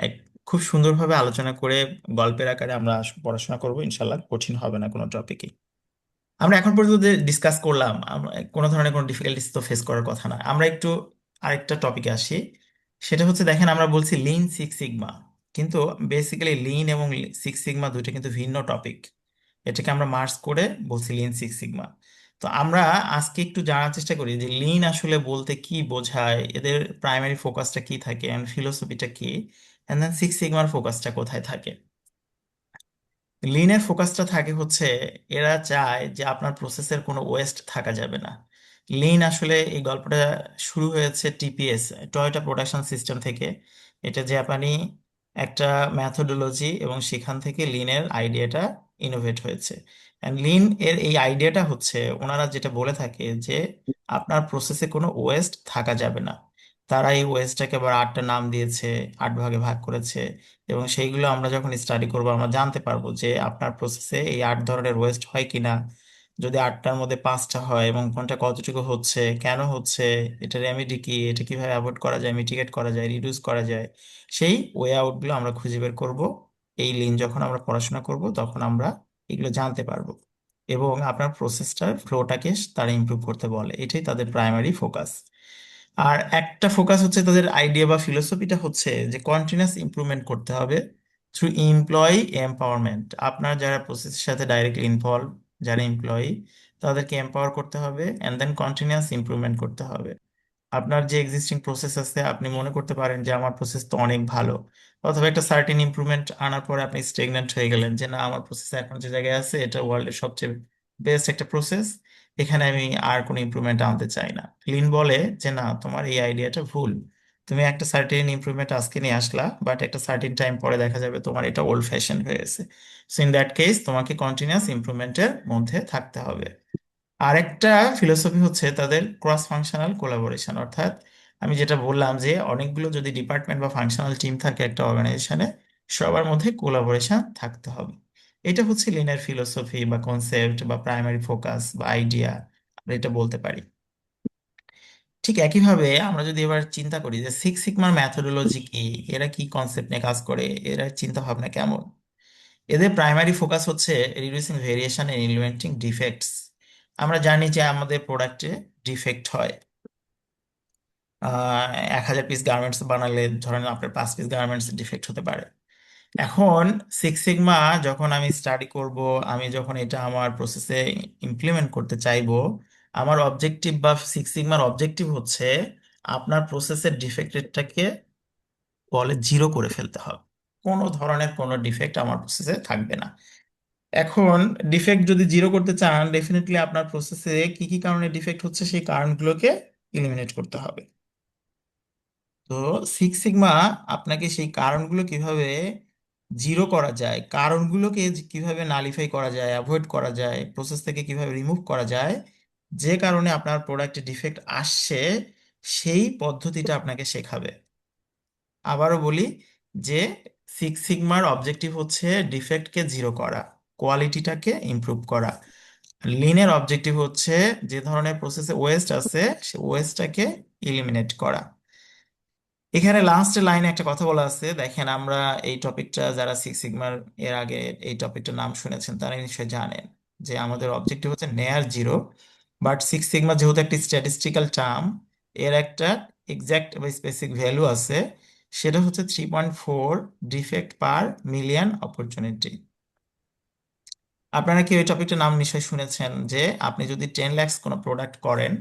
এক খুব সুন্দরভাবে আলোচনা করে গল্পের আকারে আমরা পড়াশোনা করব, ইনশাল্লাহ কঠিন হবে না কোনো টপিকই। আমরা এখন পর্যন্ত ডিসকাস করলাম, আমরা কোনো ধরনের কোনো ডিফিকাল্টিস তো ফেস করার কথা না। আমরা একটু আরেকটা টপিকে আসি। সেটা হচ্ছে, দেখেন আমরা বলছি লিন সিক্স সিগমা, কিন্তু বেসিক্যালি লিন এবং সিক্স সিগমা দুটো কিন্তু ভিন্ন টপিক। এটাকে আমরা মার্জ করে বলছি লিন সিক্স সিগমা। তো আমরা আজকে একটু জানার চেষ্টা করি যে লিন আসলে বলতে কি বোঝায়, এদের প্রাইমারি ফোকাসটা কি থাকে, এন্ড ফিলোসফিটা কি, এন্ড দেন সিক্স সিগমার ফোকাসটা কোথায় থাকে। লিনের ফোকাসটা থাকে হচ্ছে, এরা চায় যে আপনার প্রসেসের কোনো ওয়েস্ট থাকা যাবে না। লিন আসলে এই গল্পটা শুরু হয়েছে টিপিএস, টয়োটা প্রোডাকশন সিস্টেম থেকে। এটা জাপানি একটা ম্যাথোডোলজি, এবং সেখান থেকে লিনের আইডিয়াটা ইনোভেট হয়েছে। অ্যান্ড লিন এর এই আইডিয়াটা হচ্ছে, ওনারা যেটা বলে থাকে যে আপনার প্রসেসে কোনো ওয়েস্ট থাকা যাবে না। তারা এই ওয়েস্টটাকে আবার 8টা নাম দিয়েছে, 8 ভাগে ভাগ করেছে। এবং সেইগুলো আমরা যখন স্টাডি করব আমরা জানতে পারবো যে আপনার প্রসেসে এই 8 ধরনের ওয়েস্ট হয় কিনা। যদি 8টার মধ্যে 5টা হয়, এবং কোনটা কতটুকু হচ্ছে, কেন হচ্ছে, এটা রেমেডি কি, এটা কিভাবে অ্যাভয়েড করা যায়, মিটিগেট করা যায়, রিডিউস করা যায়, সেই ওয়ে আউটগুলো আমরা খুঁজে বের করব। এই লিন যখন আমরা পড়াশোনা করব তখন আমরা এগুলো জানতে পারবো, এবং আপনার প্রসেসটার ফ্লোটাকে তারা ইমপ্রুভ করতে বলে। এটাই তাদের প্রাইমারি ফোকাস। আর একটা ফোকাস হচ্ছে তাদের আইডিয়া বা ফিলোসফিটা হচ্ছে যে কন্টিনিউয়াস ইমপ্রুভমেন্ট করতে হবে থ্রু এমপ্লয়ি এম্পাওয়ারমেন্ট। আপনার যারা প্রসেসের সাথে ডাইরেক্টলি ইনভলভ, যারা এমপ্লয়ি, তাদেরকে এম্পাওয়ার করতে হবে, এন্ড দেন কন্টিনিউয়াস ইমপ্রুভমেন্ট করতে হবে। আপনার যে এক্সিস্টিং প্রসেস আছে, আপনি মনে করতে পারেন যে আমার প্রসেস তো অনেক ভালো, অথবা একটা সার্টেন ইমপ্রুভমেন্ট আনার পরে আপনি স্টেগনেন্ট হয়ে গেলেন যে না, আমার প্রসেস এখন যে জায়গায় আছে এটা ওয়ার্ল্ডের সবচেয়ে বেস্ট একটা প্রসেস, এখানে আমি আর কোনো ইমপ্রুভমেন্ট আনতে চাই না। লিন বলে যে না, তোমার এই আইডিয়াটা ভুল। তুমি একটা সার্টেন ইমপ্রুভমেন্ট আজকে নিয়ে আসলা, বাট একটা সার্টেন টাইম পরে দেখা যাবে তোমার এটা ওল্ড ফ্যাশন হয়ে গেছে। সো ইন দ্যাট কেস তোমাকে কন্টিনিউয়াস ইমপ্রুভমেন্টের মধ্যে থাকতে হবে। আরেকটা ফিলোসফি হচ্ছে তাদের ক্রস ফাংশনাল কোলাবোরেশন, অর্থাৎ আমি যেটা বললাম যে অনেকগুলো যদি ডিপার্টমেন্ট বা ফাংশনাল টিম থাকে একটা অর্গানাইজেশনে, সবার মধ্যে কোলাবোরেশন থাকতে হবে। এটা হচ্ছে লিনার ফিলোসফি বা কনসেপ্ট বা প্রাইমারি ফোকাস বা আইডিয়া, আমরা এটা বলতে পারি। ঠিক একইভাবে আমরা যদি এবার চিন্তা করি যে সিক্স সিগমার ম্যাথোডোলজি কি, এরা কি কনসেপ্ট নিয়ে কাজ করে, এরা চিন্তা ভাবনা কেমন। এদের প্রাইমারি ফোকাস হচ্ছে reducing variation and eliminating defects. আমরা জানি যে আমাদের প্রোডাক্টে ডিফেক্ট হয়। 1000 পিস গার্মেন্টস বানালে ধরেন আপনার 5 পিস গার্মেন্টস ডিফেক্ট হতে পারে। এখন সিক্স সিগমা যখন আমি স্টাডি করব, আমি যখন এটা আমার প্রসেসে ইমপ্লিমেন্ট করতে চাইবো, আমার অবজেক্টিভ বা সিক্স সিগমার অবজেক্টিভ হচ্ছে আপনার প্রসেসের ডিফেক্ট রেটটাকে বলে 0 করে ফেলতে হবে। কোনো ধরনের কোনো ডিফেক্ট আমার প্রসেসে থাকবে না। এখন ডিফেক্ট যদি 0 করতে চান, ডেফিনেটলি আপনার প্রসেসে কি কি কারণে ডিফেক্ট হচ্ছে সেই কারণগুলোকে এলিমিনেট করতে হবে। তো সিক্স সিগমা আপনাকে সেই কারণগুলো কিভাবে 0 করা যায়, কারণগুলোকে কিভাবে নালিফাই করা যায়, অ্যাভয়েড করা যায়, প্রসেস থেকে কিভাবে রিমুভ করা যায়, যে কারণে আপনার প্রোডাক্টে ডিফেক্ট আসছে, সেই পদ্ধতিটা আপনাকে শেখাবে। আবারও বলি যে সিক্স সিগমার অবজেক্টিভ হচ্ছে ডিফেক্টকে 0 করা, কোয়ালিটিটাকে ইমপ্রুভ করা। লিনের অবজেক্টিভ হচ্ছে যে ধরনের প্রসেসে ওয়েস্ট আছে সে ওয়েস্টটাকে ইলিমিনেট করা। এখানে লাস্টের লাইনে একটা কথা বলা আছে, দেখেন আমরা এই টপিকটা যারা সিক্স সিগমার এর আগে এই টপিকটার নাম শুনেছেন তারা নিশ্চয়ই জানেন যে আমাদের অবজেক্টিভ হচ্ছে নেয়ার 0, বাট সিক্স সিগমা যেহেতু একটি স্ট্যাটিস্টিক্যাল টার্ম, এর একটা এক্সাক্ট বা স্পেসিফিক ভ্যালু আছে, সেটা হচ্ছে 3.4 ডিফেক্ট পার মিলিয়ন অপরচুনিটি। আপনারা কি ওই টপিকটার নাম নিশ্চয়ই শুনেছেন যে আপনি যদি 10 lakhs কোনো প্রোডাক্ট করেন,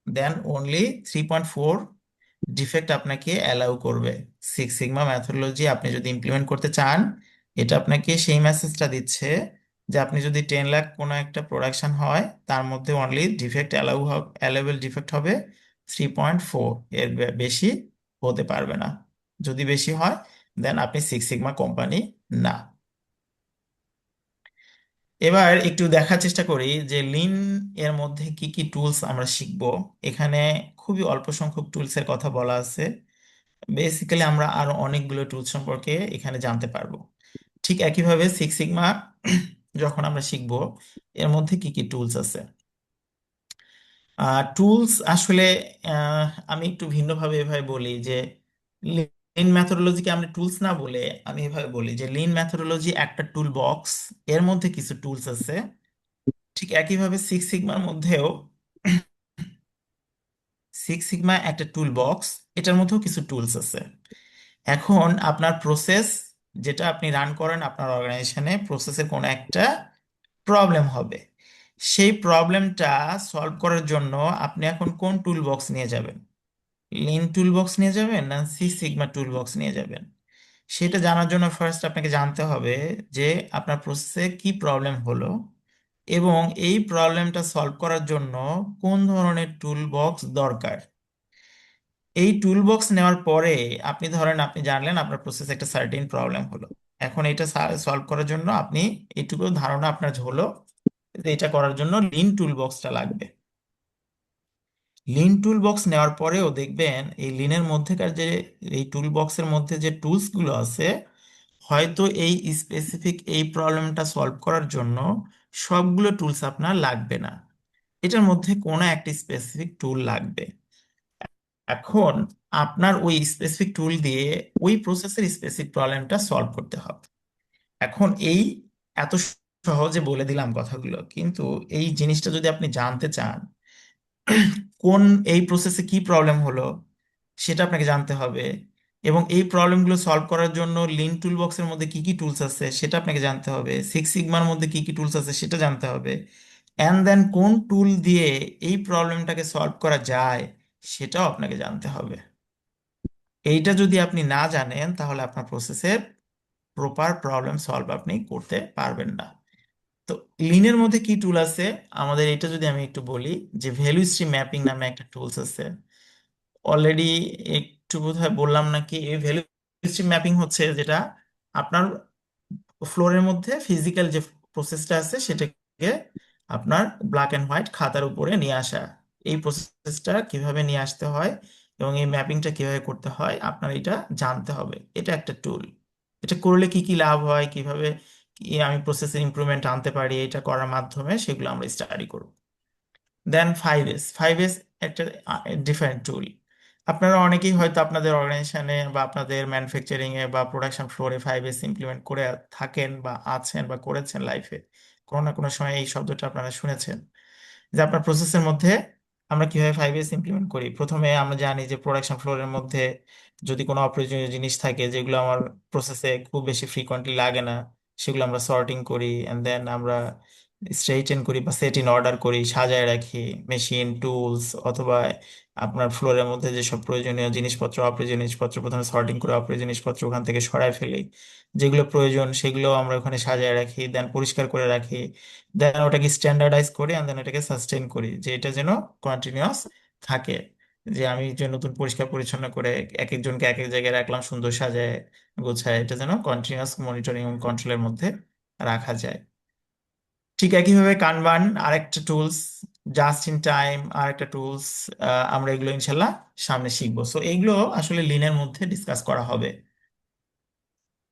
দেন অনলি 3.4 ডিফেক্ট আপনাকে অ্যালাউ করবে। সিক্স সিগমা ম্যাথোডোলজি আপনি যদি ইমপ্লিমেন্ট করতে চান, এটা আপনাকে সেই মেসেজটা দিচ্ছে যে আপনি যদি 10 লাখ কোনো একটা প্রোডাকশন হয়, তার মধ্যে অনলি ডিফেক্ট অ্যালাউবেল ডিফেক্ট হবে 3.4, এর বেশি হতে পারবে না। যদি বেশি হয় দেন আপনি সিক্স সিগমা কোম্পানি না। এবার একটু দেখার চেষ্টা করি যে লিন এর মধ্যে কি কি টুলস আমরা শিখব। এখানে খুবই অল্প সংখ্যক টুলস এর কথা বলা আছে। বেসিক্যালি আমরা আরো অনেকগুলো টুলস সম্পর্কে এখানে জানতে পারবো। ঠিক একইভাবে সিক্স সিগমা যখন আমরা শিখব, এর মধ্যে কি কি টুলস আছে। টুলস আসলে আহ, আমি একটু ভিন্নভাবে এভাবে বলি যে লিন ম্যাথোডোলজিকে আমরা টুলস না বলে আমি এভাবে বলি যে লিন ম্যাথোডোলজি একটা টুল বক্স, এর মধ্যে কিছু টুলস আছে। ঠিক একইভাবে সিক্স সিগমার মধ্যেও সিক্স সিগমা একটা টুল বক্স, এটার মধ্যেও কিছু টুলস আছে। এখন আপনার প্রসেস যেটা আপনি রান করেন আপনার অর্গানাইজেশনে, প্রসেসের কোনো একটা প্রবলেম হবে, সেই প্রবলেমটা সলভ করার জন্য আপনি এখন কোন টুল বক্স নিয়ে যাবেন? লিন টুল বক্স নিয়ে যাবেন না সিক্স সিগমা টুল বক্স নিয়ে যাবেন? সেটা জানার জন্য ফার্স্ট আপনাকে জানতে হবে যে আপনার প্রসেসে কি প্রবলেম হলো এবং এই প্রবলেমটা সলভ করার জন্য কোন ধরনের টুল বক্স দরকার। এই টুল বক্স নেওয়ার পরে আপনি ধরেন আপনি জানলেন আপনার প্রসেসে একটা সার্টেন প্রবলেম হলো, এখন এটা সলভ করার জন্য আপনি এইটুকু ধারণা আপনার হলো যে এটা করার জন্য লিন টুল বক্সটা লাগবে। লিন টুল বক্স নেওয়ার পরেও দেখবেন এই লিনের মধ্যেকার যে এই টুল বক্সের মধ্যে যে টুলস গুলো আছে, হয়তো এই স্পেসিফিক এই প্রবলেমটা সলভ করার জন্য সবগুলো টুলস আপনার লাগবে না, এটার মধ্যে কোনো একটা স্পেসিফিক টুল লাগবে। এখন আপনার ওই স্পেসিফিক টুল দিয়ে ওই প্রসেসের স্পেসিফিক প্রবলেমটা সলভ করতে হবে। এখন এই এত সহজে বলে দিলাম কথাগুলো, কিন্তু এই জিনিসটা যদি আপনি জানতে চান কোন এই প্রসেসে কি প্রবলেম হলো সেটা আপনাকে জানতে হবে, এবং এই প্রবলেমগুলো সলভ করার জন্য লিন টুল বক্সের মধ্যে কি কি টুলস আছে সেটা আপনাকে জানতে হবে, সিক্স সিগমার মধ্যে কি কি টুলস আছে সেটা জানতে হবে, অ্যান্ড দেন কোন টুল দিয়ে এই প্রবলেমটাকে সলভ করা যায় সেটাও আপনাকে জানতে হবে। এইটা যদি আপনি না জানেন তাহলে আপনার প্রসেসের প্রপার প্রবলেম সলভ আপনি করতে পারবেন না। তো লিনের মধ্যে কি টুল আছে আমাদের, এটা যদি আমি একটু বলি যে ভ্যালু স্ট্রিম ম্যাপিং নামে একটা টুলস আছে। অলরেডি একটু বোধহয় বললাম নাকি, এই ভ্যালু স্ট্রিম ম্যাপিং হচ্ছে যেটা আপনার ফ্লোরের মধ্যে ফিজিক্যাল যে প্রসেসটা আছে সেটাকে আপনার ব্ল্যাক এন্ড হোয়াইট খাতার উপরে নিয়ে আসা। এই প্রসেসটা কিভাবে নিয়ে আসতে হয় এবং এই ম্যাপিংটা কিভাবে করতে হয় আপনার এটা জানতে হবে। এটা একটা টুল, এটা করলে কি কি লাভ হয়, কিভাবে আমি প্রসেসের ইমপ্রুভমেন্ট আনতে পারি, এটা করার মাধ্যমে সেগুলো আমরা স্টাডি করব। দেন 5S, 5S একটা ডিফারেন্ট টুল। আপনারা অনেকেই হয়তো আপনাদের অর্গানাইজেশনে বা আপনাদের ম্যানুফ্যাকচারিং এ বা প্রোডাকশন ফ্লোরে 5S ইমপ্লিমেন্ট করে থাকেন বা আছেন বা করেছেন লাইফে, কোনো না কোনো সময় এই শব্দটা আপনারা শুনেছেন। যে আপনার প্রসেসের মধ্যে আমরা কিভাবে 5S ইমপ্লিমেন্ট করি। প্রথমে আমরা জানি যে প্রোডাকশন ফ্লোরের মধ্যে যদি কোনো অপ্রয়োজনীয় জিনিস থাকে যেগুলো আমার প্রসেসে খুব বেশি ফ্রিকোয়েন্টলি লাগে না, সেগুলো আমরা সর্টিং করি, এন্ড দেন আমরা স্ট্রেইটেন করি বা সেট ইন অর্ডার করি, সাজায় রাখি মেশিন টুলস, অথবা আপনার ফ্লোরের মধ্যে যেসব প্রয়োজনীয় জিনিসপত্র অপ্রয়োজনীয় জিনিসপত্র প্রথমে সর্টিং করে অপ্রয়োজনীয় জিনিসপত্র ওখান থেকে সরায় ফেলি, যেগুলো প্রয়োজন সেগুলো আমরা ওখানে সাজায় রাখি, দেন পরিষ্কার করে রাখি, দেন ওটাকে স্ট্যান্ডার্ডাইজ করি, এন্ড দেন এটাকে সাস্টেইন করি যে এটা যেন কন্টিনিউয়াস থাকে। যে আমি যে নতুন পরিষ্কার পরিচ্ছন্ন করে এক একজনকে এক এক জায়গায় রাখলাম সুন্দর সাজায় গোছায়, এটা যেন কন্টিনিউয়াস মনিটরিং এবং কন্ট্রোলের মধ্যে রাখা যায়। ঠিক একইভাবে কানবান আরেকটা টুলস, জাস্ট ইন টাইম আরেকটা টুলস, আমরা এগুলো ইনশাল্লাহ সামনে শিখবো। সো এইগুলো আসলে লিনের মধ্যে ডিসকাস করা হবে।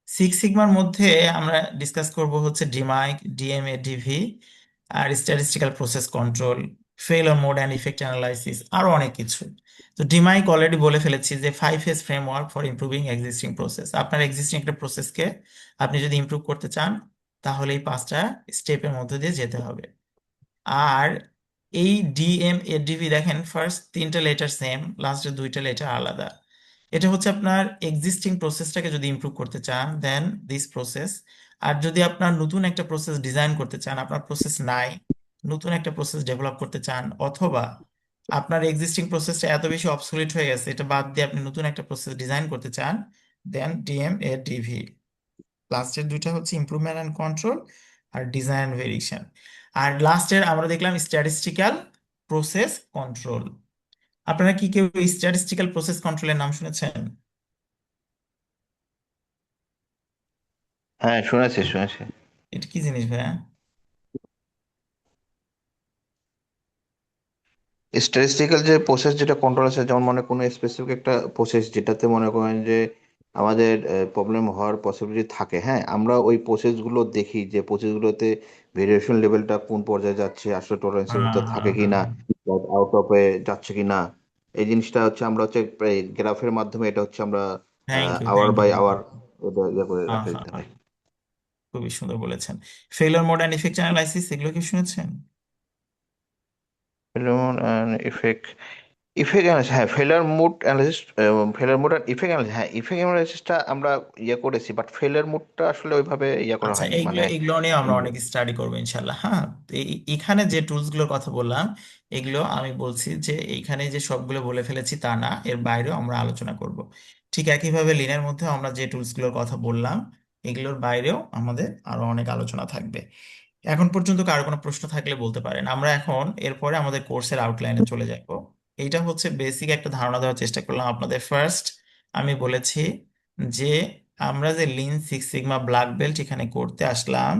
সিক্স সিগমার মধ্যে আমরা ডিসকাস করব হচ্ছে ডিমাইক, ডিএমএ, ডিভি, আর statistical process control, failure mode and effect analysis, আরো অনেক কিছু। তো ডিমাইক অলরেডি বলে ফেলেছি যে 5S framework for improving existing process. আপনার এক্সিস্টিং একটা প্রসেসকে আপনি যদি ইমপ্রুভ করতে চান তাহলে এই 5টা স্টেপের মধ্যে দিয়ে যেতে হবে। আর এই ডিএমএডিভি দেখেন, ফার্স্ট 3টা লেটার সেম, লাস্টের 2টা লেটার আলাদা। এটা হচ্ছে আপনার এক্সিস্টিং প্রসেসটাকে যদি ইমপ্রুভ করতে চান দেন দিস প্রসেস। আর যদি আপনার নতুন একটা প্রসেস ডিজাইন করতে চান, আপনার প্রসেস নাই, নতুন একটা প্রসেস ডেভেলপ করতে চান, অথবা আপনার এক্সিস্টিং প্রসেসটা এত বেশি অবসোলিট হয়ে গেছে এটা বাদ দিয়ে আপনি নতুন একটা প্রসেস ডিজাইন করতে চান, দেন ডিএমএডিভি। লাস্টের 2টা হচ্ছে ইমপ্রুভমেন্ট অ্যান্ড কন্ট্রোল আর ডিজাইন ভেরিয়েশন। আর লাস্টের আমরা দেখলাম স্ট্যাটিস্টিক্যাল প্রসেস কন্ট্রোল। আপনারা কি কেউ স্ট্যাটিস্টিক্যাল প্রসেস কন্ট্রোলের নাম শুনেছেন? হ্যাঁ, শুনেছি শুনেছি। এটা কি জিনিস ভাইয়া? স্ট্যাটিস্টিক্যাল যে প্রসেস যেটা কন্ট্রোল আছে, যেমন মনে কোনো স্পেসিফিক একটা প্রসেস যেটাতে মনে করেন যে আমাদের প্রবলেম হওয়ার পসিবিলিটি থাকে, হ্যাঁ, আমরা ওই প্রসেসগুলো দেখি যে প্রসেসগুলোতে ভেরিয়েশন লেভেলটা কোন পর্যায়ে যাচ্ছে, আসলে টলারেন্সের ভিতর থাকে কি না, আউট অফ যাচ্ছে কি না। এই জিনিসটা হচ্ছে আমরা হচ্ছে গ্রাফের মাধ্যমে এটা হচ্ছে আমরা thank you, our thank by you. Our এটা ইয়ে করে হ্যাঁ রাখা হ্যাঁ যেতে হ্যাঁ, হয়। খুবই সুন্দর বলেছেন। Failure mode and effect analysis এগুলো কি শুনেছেন? ইফেক্ট ইফেক্ট অ্যানালিসিস, হ্যাঁ, ফেলার মুড অ্যানালিসিস, ফেলার মুড আর ইফেক্ট অ্যানালিসিস, হ্যাঁ, ইফেক্ট অ্যানালিসিসটা আমরা ইয়ে করেছি, বাট ফেলার মুডটা আসলে ওইভাবে ইয়ে করা আচ্ছা, হয়নি এইগুলো মানে। এগুলো নিয়ে আমরা অনেক স্টাডি করবো ইনশাল্লাহ। হ্যাঁ, তো এখানে যে টুলস গুলোর কথা বললাম এগুলো আমি বলছি যে এইখানে যে সবগুলো বলে ফেলেছি তা না, এর বাইরেও আমরা আলোচনা করব। ঠিক একইভাবে লিনের মধ্যে আমরা যে টুলস গুলোর কথা বললাম এগুলোর বাইরেও আমাদের আরো অনেক আলোচনা থাকবে। এখন পর্যন্ত কারো কোনো প্রশ্ন থাকলে বলতে পারেন। আমরা এখন এরপরে আমাদের কোর্সের আউটলাইনে চলে যাব। এইটা হচ্ছে বেসিক একটা ধারণা দেওয়ার চেষ্টা করলাম আপনাদের। ফার্স্ট আমি বলেছি যে আমরা যে lean six sigma black belt এখানে করতে আসলাম,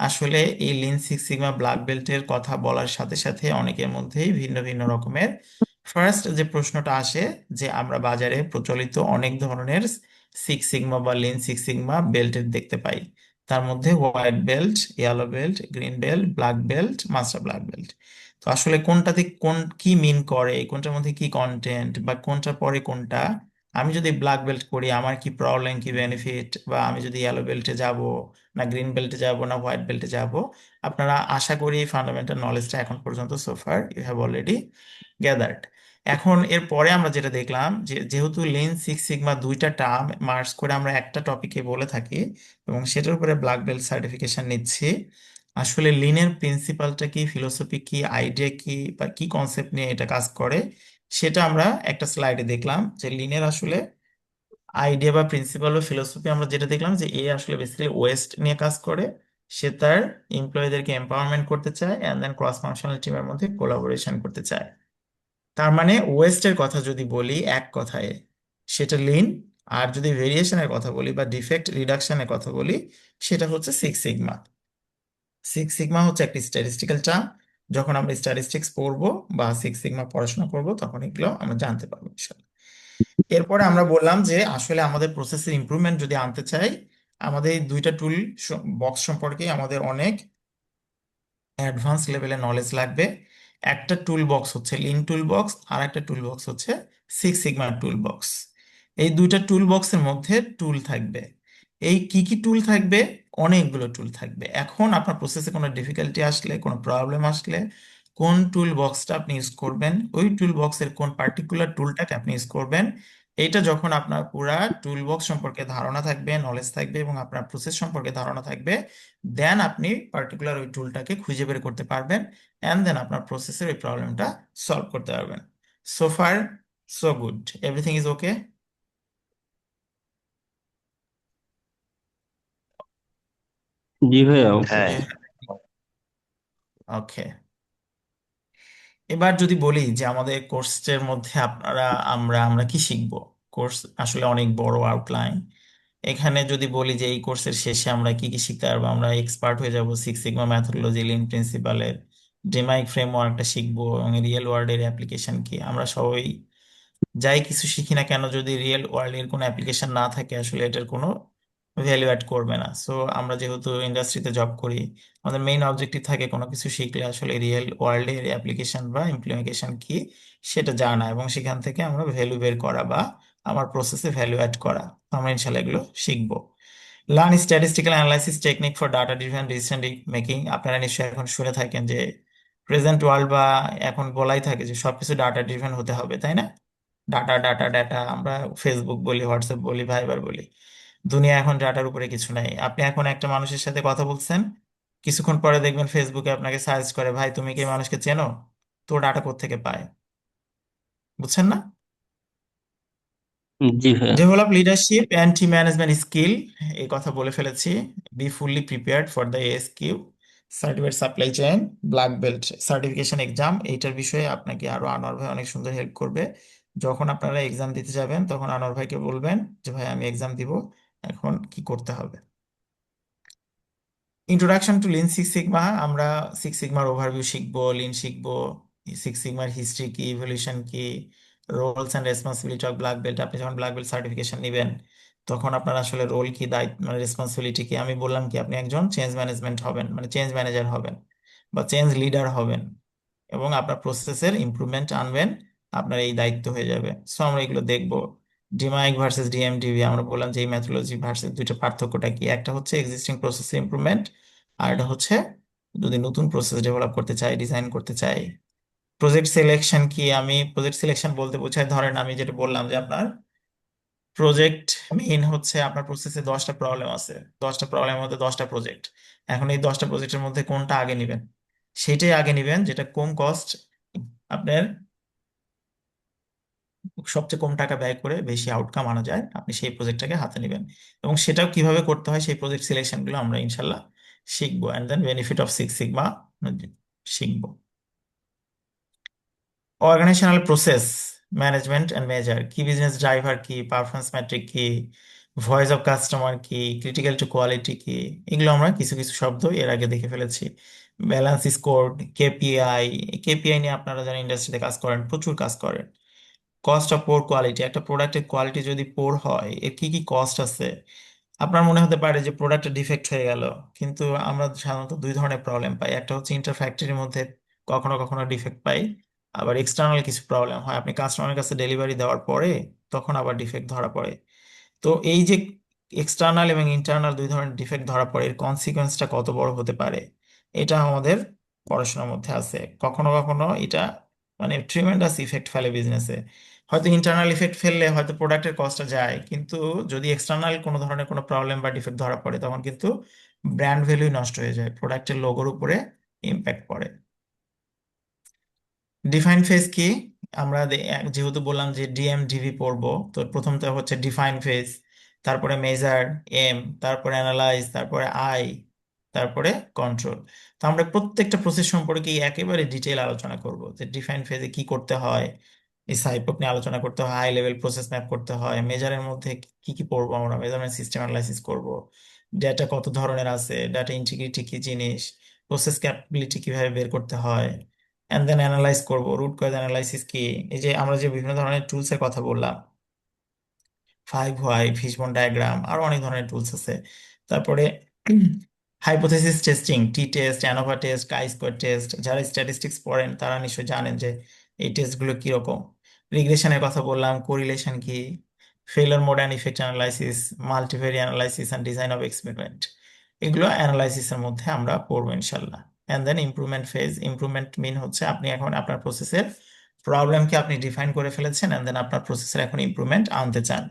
আসলে এই লিন সিক্স সিগমা ব্ল্যাক বেল্টের কথা বলার সাথে সাথে অনেকের মধ্যেই ভিন্ন ভিন্ন রকমের ফার্স্ট যে প্রশ্নটা আসে যে আমরা বাজারে প্রচলিত অনেক ধরনের সিক্স সিগমা বা লিন সিক্স সিগমা বেল্টের দেখতে পাই। তার মধ্যে white belt, yellow belt, green belt, black belt, master black belt. তো আসলে কোনটাতে কোন কি মিন করে, কোনটার মধ্যে কি কন্টেন্ট বা কোনটার পরে কোনটা, আমি যদি ব্ল্যাক বেল্ট করি আমার কি প্রবলেম কি বেনিফিট, বা আমি যদি ইয়েলো বেল্টে যাব না গ্রিন বেল্টে যাব না হোয়াইট বেল্টে যাব, আপনারা আশা করি ফান্ডামেন্টাল নলেজটা এখন পর্যন্ত সোফার ইউ হ্যাভ অলরেডি গ্যাদার্ড। এখন এর পরে আমরা যেটা দেখলাম যে যেহেতু লিন সিক্স সিগমা 2টা টার্ম মার্জ করে আমরা একটা টপিকে বলে থাকি এবং সেটার উপরে ব্ল্যাক বেল্ট সার্টিফিকেশন নিচ্ছি, আসলে লিনের প্রিন্সিপালটা কি, ফিলোসফি কি, আইডিয়া কি বা কি কনসেপ্ট নিয়ে এটা কাজ করে সেটা আমরা একটা স্লাইডে দেখলাম। যে লিনের আসলে আইডিয়া বা প্রিন্সিপাল ও ফিলোসফি আমরা যেটা দেখলাম যে এ আসলে বেসিক্যালি ওয়েস্ট নিয়ে কাজ করে, সে তার এমপ্লয়ীদেরকে এম্পাওয়ারমেন্ট করতে চায় এন্ড দেন ক্রস ফাংশনাল টিমের মধ্যে কোলাবোরেশন করতে চায়। তার মানে ওয়েস্টের কথা যদি বলি এক কথায় সেটা লিন, আর যদি ভেরিয়েশনের কথা বলি বা ডিফেক্ট রিডাকশনের কথা বলি সেটা হচ্ছে সিক্স সিগমা। সিক্স সিগমা হচ্ছে একটি স্ট্যাটিস্টিক্যাল টার্ম। যখন আমরা স্ট্যাটিস্টিক্স পড়বো বা সিক্স সিগমা পড়াশোনা করব তখন এগুলো আমরা জানতে পারবো ইনশাল্লাহ। এরপরে আমরা বললাম যে আসলে আমাদের প্রসেসের ইমপ্রুভমেন্ট যদি আনতে চাই আমাদের এই 2টা টুল বক্স সম্পর্কে আমাদের অনেক অ্যাডভান্স লেভেলের নলেজ লাগবে। একটা টুল বক্স হচ্ছে লিন টুল বক্স, আর একটা টুল বক্স হচ্ছে সিক্স সিগমা টুল বক্স। এই 2টা টুল বক্সের মধ্যে টুল থাকবে। এই কি কি টুল থাকবে? অনেকগুলো টুল থাকবে। এখন আপনার প্রসেসে কোনো ডিফিকাল্টি আসলে, কোনো প্রবলেম আসলে, কোন টুল বক্সটা আপনি ইউজ করবেন, ওই টুল বক্সের কোন পার্টিকুলার টুলটাকে আপনি ইউজ করবেন, এইটা যখন আপনার পুরা টুল বক্স সম্পর্কে ধারণা থাকবে, নলেজ থাকবে এবং আপনার প্রসেস সম্পর্কে ধারণা থাকবে, দেন আপনি পার্টিকুলার ওই টুলটাকে খুঁজে বের করতে পারবেন, অ্যান্ড দেন আপনার প্রসেসের ওই প্রবলেমটা সলভ করতে পারবেন। So far so good, everything is okay. জি ভাইয়া, ওকে। হ্যাঁ। ওকে, এবার যদি বলি যে আমাদের কোর্সের মধ্যে আপনারা আমরা আমরা কি শিখব। কোর্স আসলে অনেক বড় আউটলাইন। এখানে যদি বলি যে এই কোর্সের শেষে আমরা কি কি শিখতে পারবো, আমরা এক্সপার্ট হয়ে যাব সিক্স সিগমা ম্যাথোডোলজি, লিন প্রিন্সিপালের ডেমাইক ফ্রেমওয়ার্কটা শিখবো এবং রিয়েল ওয়ার্ল্ডের অ্যাপ্লিকেশন কি। আমরা সবাই যাই কিছু শিখি না কেন, যদি রিয়েল ওয়ার্ল্ডের কোনো অ্যাপ্লিকেশন না থাকে আসলে এটার কোনো ভ্যালু অ্যাড করবে না। সো আমরা যেহেতু ইন্ডাস্ট্রিতে জব করি, আমাদের মেইন অবজেক্টিভ থাকে কোনো কিছু শিখলে আসলে রিয়েল ওয়ার্ল্ডের অ্যাপ্লিকেশন বা ইমপ্লিমেন্টেশন কি সেটা জানা এবং সেখান থেকে আমরা ভ্যালু বের করা বা আমার প্রসেসে ভ্যালু অ্যাড করা। তো আমরা ইনশাল্লাহ এগুলো শিখবো। Learn statistical analysis technique for data driven decision making. আপনারা নিশ্চয়ই এখন শুনে থাকেন যে প্রেজেন্ট ওয়ার্ল্ড বা এখন বলাই থাকে যে সবকিছু ডাটা ড্রিভেন হতে হবে, তাই না? ডাটা ডাটা ডাটা, আমরা ফেসবুক বলি, হোয়াটসঅ্যাপ বলি, ভাইবার বলি, দুনিয়া এখন ডাটার উপরে কিছু নাই। আপনি এখন একটা মানুষের সাথে কথা বলছেন, কিছুক্ষণ পরে দেখবেন ফেসবুকে আপনাকে সার্চ করে, ভাই তুমি কি এই মানুষকে চেনো? তো ডাটা কোত্থেকে পায়, বুঝছেন না? জি ভাইয়া। Develop leadership and team management skill, এই কথা বলে ফেলেছি। Be fully prepared for the ASQ certified supply chain black belt certification exam. এইটার বিষয়ে আপনাকে আরো আনোয়ার ভাই অনেক সুন্দর হেল্প করবে। যখন আপনারা এক্সাম দিতে যাবেন তখন আনোয়ার ভাইকে বলবেন যে ভাই আমি এক্সাম দিব, এখন কি করতে হবে। Introduction to lean six sigma, আমরা সিক্স সিগমার ওভারভিউ শিখবো, লিন শিখবো, সিক্স সিগমার হিস্ট্রি কি, ইভলিউশন কি, roles and responsibility of black belt. আপনি যখন ব্ল্যাক বেল্ট সার্টিফিকেশন নেবেন তখন আপনার আসলে রোল কি, দায়িত্ব মানে রেসপন্সিবিলিটি কি। আমি বললাম কি আপনি একজন চেঞ্জ ম্যানেজমেন্ট হবেন, মানে চেঞ্জ ম্যানেজার হবেন বা চেঞ্জ লিডার হবেন এবং আপনার প্রসেসের ইমপ্রুভমেন্ট আনবেন, আপনার এই দায়িত্ব হয়ে যাবে। সো আমরা এগুলো দেখবো। ডিমাইক ভার্সেস ডিএমডিভি, আমরা বললাম যে এই ম্যাথোলজি ভার্সেস দুইটা পার্থক্যটা কি। একটা হচ্ছে এক্সিস্টিং প্রসেস ইমপ্রুভমেন্ট, আর এটা হচ্ছে যদি নতুন প্রসেস ডেভেলপ করতে চাই, ডিজাইন করতে চাই। প্রজেক্ট সিলেকশন কি, আমি প্রজেক্ট সিলেকশন বলতে বোঝাই, ধরেন আমি যেটা বললাম যে আপনার প্রজেক্ট মেইন হচ্ছে আপনার প্রসেসে 10টা প্রবলেম আছে, 10টা প্রবলেমের মধ্যে 10টা প্রজেক্ট। এখন এই 10টা প্রজেক্টের মধ্যে কোনটা আগে নেবেন, সেটাই আগে নেবেন যেটা কম কস্ট, আপনার সবচেয়ে কম টাকা ব্যয় করে বেশি আউটকাম আনা যায়, আপনি সেই প্রজেক্টটাকে হাতে নেবেন। এবং সেটাও কিভাবে করতে হয় সেই প্রজেক্ট সিলেকশন গুলো আমরা ইনশাল্লাহ শিখবো, and then benefit of six sigma শিখবো। Organizational process management and measure কি, বিজনেস ড্রাইভার কি, পারফরমেন্স ম্যাট্রিক কি, ভয়েস অফ কাস্টমার কি, ক্রিটিক্যাল টু কোয়ালিটি কি, এগুলো আমরা কিছু কিছু শব্দ এর আগে দেখে ফেলেছি। Balance score, KPI. কেপিআই নিয়ে আপনারা যারা ইন্ডাস্ট্রিতে কাজ করেন প্রচুর কাজ করেন। কস্ট অফ পোর কোয়ালিটি, একটা প্রোডাক্টের কোয়ালিটি যদি পোর হয় এর কি কি কস্ট আছে। আপনার মনে হতে পারে যে প্রোডাক্টটা ডিফেক্ট হয়ে গেল, কিন্তু আমরা সাধারণত দুই ধরনের প্রবলেম পাই। একটা হচ্ছে ইন্টার ফ্যাক্টরির মধ্যে কখনো কখনো ডিফেক্ট পাই, আবার এক্সটার্নাল কিছু প্রবলেম হয় আপনি কাস্টমারের কাছে ডেলিভারি দেওয়ার পরে, তখন আবার ডিফেক্ট ধরা পড়ে। তো এই যে এক্সটার্নাল এবং ইন্টারনাল দুই ধরনের ডিফেক্ট ধরা পড়ে, এর কনসিকোয়েন্সটা কত বড় হতে পারে এটা আমাদের পড়াশোনার মধ্যে আছে। কখনো কখনো এটা মানে ট্রিমেন্ডাস ইফেক্ট ফেলে বিজনেসে। হয়তো ইন্টারনাল ইফেক্ট ফেললে হয়তো প্রোডাক্টের কস্টটা যায়, কিন্তু যদি এক্সটার্নাল কোনো ধরনের কোনো প্রবলেম বা ডিফেক্ট ধরা পড়ে তখন কিন্তু ব্র্যান্ড ভ্যালু নষ্ট হয়ে যায়, প্রোডাক্টের লোগোর উপরে ইম্প্যাক্ট পড়ে। ডিফাইন ফেজ কি, আমরা যেহেতু বললাম যে ডিএমডিভি পড়বো, তো প্রথমটা হচ্ছে ডিফাইন ফেজ, তারপরে মেজার এম, তারপরে অ্যানালাইজ, তারপরে আই, তারপরে কন্ট্রোল। তো আমরা প্রত্যেকটা প্রসেস সম্পর্কে একেবারে ডিটেল আলোচনা করব যে ডিফাইন ফেজে কি করতে হয়, এই সাইপক নিয়ে আলোচনা করতে হয়, হাই লেভেল প্রসেস ম্যাপ করতে হয়, মেজারের মধ্যে কি কি পড়বো, আমরা মেজারমেন্ট সিস্টেম অ্যানালাইসিস করব, ডেটা কত ধরনের আছে, ডাটা ইন্টিগ্রিটি কি জিনিস, প্রসেস ক্যাপাবিলিটি কিভাবে বের করতে হয়, এন্ড দেন অ্যানালাইজ করবো রুট কজ অ্যানালাইসিস কি। এই যে আমরা যে বিভিন্ন ধরনের টুলস এর কথা বললাম, 5 হোয়াই, ফিশবোন ডায়াগ্রাম, আরো অনেক ধরনের টুলস আছে। তারপরে হাইপোথেসিস টেস্টিং, টি টেস্ট, অ্যানোভা টেস্ট, কাই স্কোয়ার টেস্ট। যারা স্ট্যাটিস্টিক্স পড়েন তারা নিশ্চয়ই জানেন যে এই টেস্টগুলো কিরকম। রিগ্রেশনের কথা বললাম, কোরিলেশন কি, failure mode and effect analysis, multivariate analysis and design of experiment. এগুলো অ্যানালাইসিসের মধ্যে আমরা পড়বো ইনশাল্লাহ। And then improvement phase. Improvement mean হচ্ছে আপনি এখন আপনার প্রসেসের প্রবলেমকে আপনি ডিফাইন করে ফেলেছেন, অ্যান্ড দেন আপনার প্রসেসের এখন ইমপ্রুভমেন্ট আনতে চান।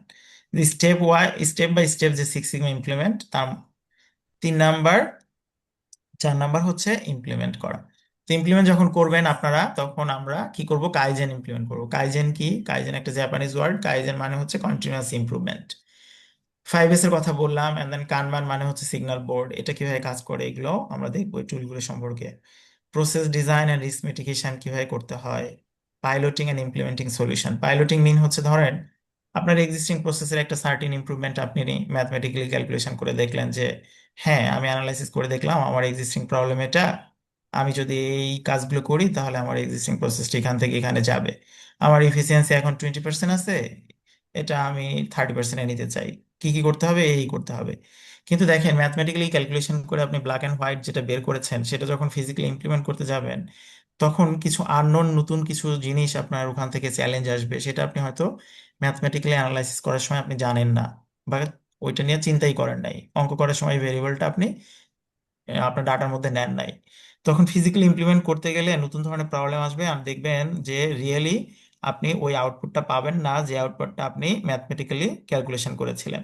স্টেপ বাই স্টেপ যে সিক্স সিগমা ইমপ্লিমেন্ট, তার 3 নাম্বার 4 নাম্বার হচ্ছে ইমপ্লিমেন্ট করা। তো ইমপ্লিমেন্ট যখন করবেন আপনারা, তখন আমরা কি করব, কাইজেন ইমপ্লিমেন্ট করব। কাইজেন কি? কাইজেন একটা জাপানিজ ওয়ার্ড। কাইজেন মানে হচ্ছে কন্টিনিউয়াস ইমপ্রুভমেন্ট। 5S এর কথা বললাম, এন্ড দেন কানবান মানে হচ্ছে সিগন্যাল বোর্ড। এটা কিভাবে কাজ করে এগুলো আমরা দেখবো এই টুলগুলো সম্পর্কে। Process design and risk mitigation কিভাবে করতে হয়। Piloting and implementing solution. Piloting mean হচ্ছে ধরেন আপনার এক্সিস্টিং প্রসেসের একটা সার্টিন ইমপ্রুভমেন্ট আপনি ম্যাথমেটিক্যালি ক্যালকুলেশন করে দেখলেন যে হ্যাঁ, আমি অ্যানালাইসিস করে দেখলাম আমার এক্সিস্টিং প্রবলেম এটা, আমি যদি এই কাজগুলো করি তাহলে আমার এক্সিস্টিং প্রসেসটা এখান থেকে এখানে যাবে। আমার ইফিসিয়েন্সি এখন 20% আছে, এটা আমি 30% নিতে চাই। কি কি করতে হবে? এই করতে হবে। কিন্তু দেখেন, ম্যাথমেটিক্যালি ক্যালকুলেশন করে আপনি ব্ল্যাক এন্ড হোয়াইট যেটা বের করেছেন, সেটা যখন ফিজিক্যালি ইমপ্লিমেন্ট করতে যাবেন, তখন কিছু আননোন নতুন কিছু জিনিস আপনার ওখান থেকে চ্যালেঞ্জ আসবে, সেটা আপনি হয়তো ম্যাথমেটিক্যালি অ্যানালাইসিস করার সময় আপনি জানেন না, বা ওইটা নিয়ে চিন্তাই করেন নাই। অঙ্ক করার সময় ভেরিয়েবলটা আপনি আপনার ডাটার মধ্যে নেন নাই। তখন ফিজিক্যালি ইমপ্লিমেন্ট করতে গেলে নতুন ধরনের প্রবলেম আসবে, আর দেখবেন যে রিয়েলি আপনি ওই আউটপুটটা পাবেন না যে আউটপুটটা আপনি ম্যাথমেটিক্যালি ক্যালকুলেশন করেছিলেন।